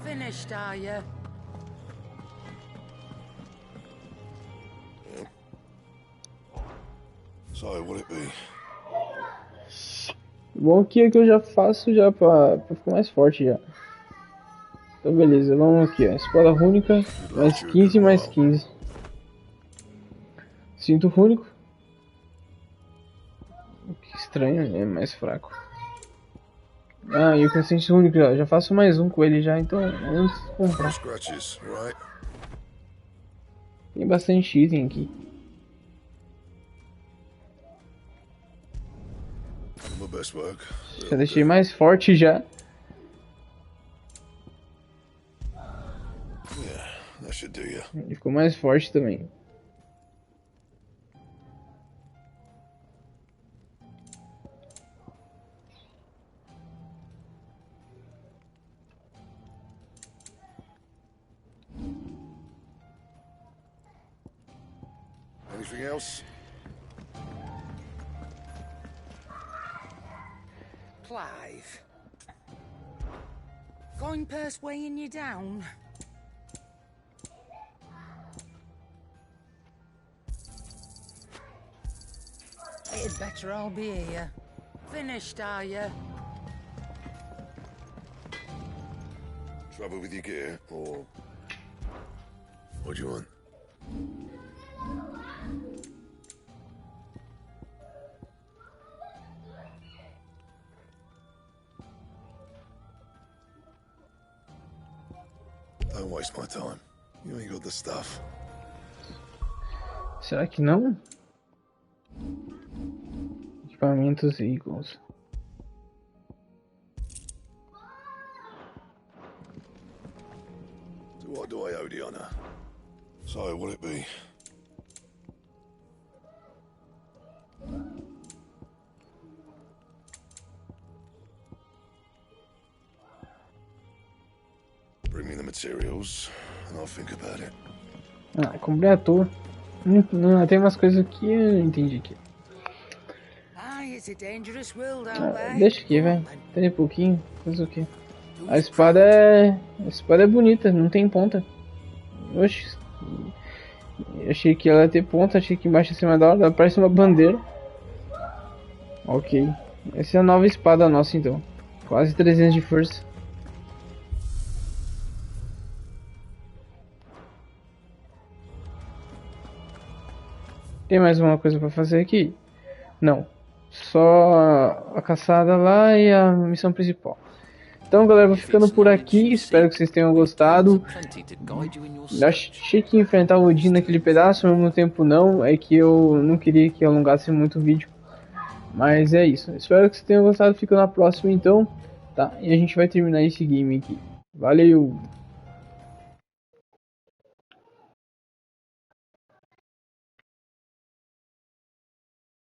Finished, are you? So, will it be? Bom que é que eu já faço já pra ficar mais forte já. Então beleza, vamos aqui, ó. Espada rúnica, mais 15 mais 15. Cinto rúnico. Que estranho, é mais fraco. Ah, e o crescente único já faço mais um com ele já, então vamos comprar. Tem bastante item aqui. Já deixei mais forte já. Ele ficou mais forte também. Anything else? Clive. Coin purse weighing you down? It'd better I'll be here. Finished, are you? Trouble with your gear, or what do you want? Don't waste my time. You ain't got the stuff. Será que não? Equipamentos e Eikons. To what do I owe the honor? So, will it be? Bring me the materials, and I'll think about it. Ah, comprei à toa. Não, tem umas coisas que eu não entendi aqui. Ah, deixa aqui, velho. Tem pouquinho, faz o quê? A espada é bonita, não tem ponta. Oxi. Eu achei que ela ia ter ponta, achei que embaixo em cima dela parece uma bandeira. Ok. Essa é a nova espada nossa então. Quase 300 de força. Tem mais uma coisa pra fazer aqui? Não. Só a caçada lá e a missão principal. Então galera, vou ficando por aqui. Espero que vocês tenham gostado. Achei que ia enfrentar o Odin naquele pedaço, ao mesmo tempo não. É que eu não queria que alongasse muito o vídeo. Mas é isso. Espero que vocês tenham gostado. Fico na próxima então. Tá? E a gente vai terminar esse game aqui. Valeu!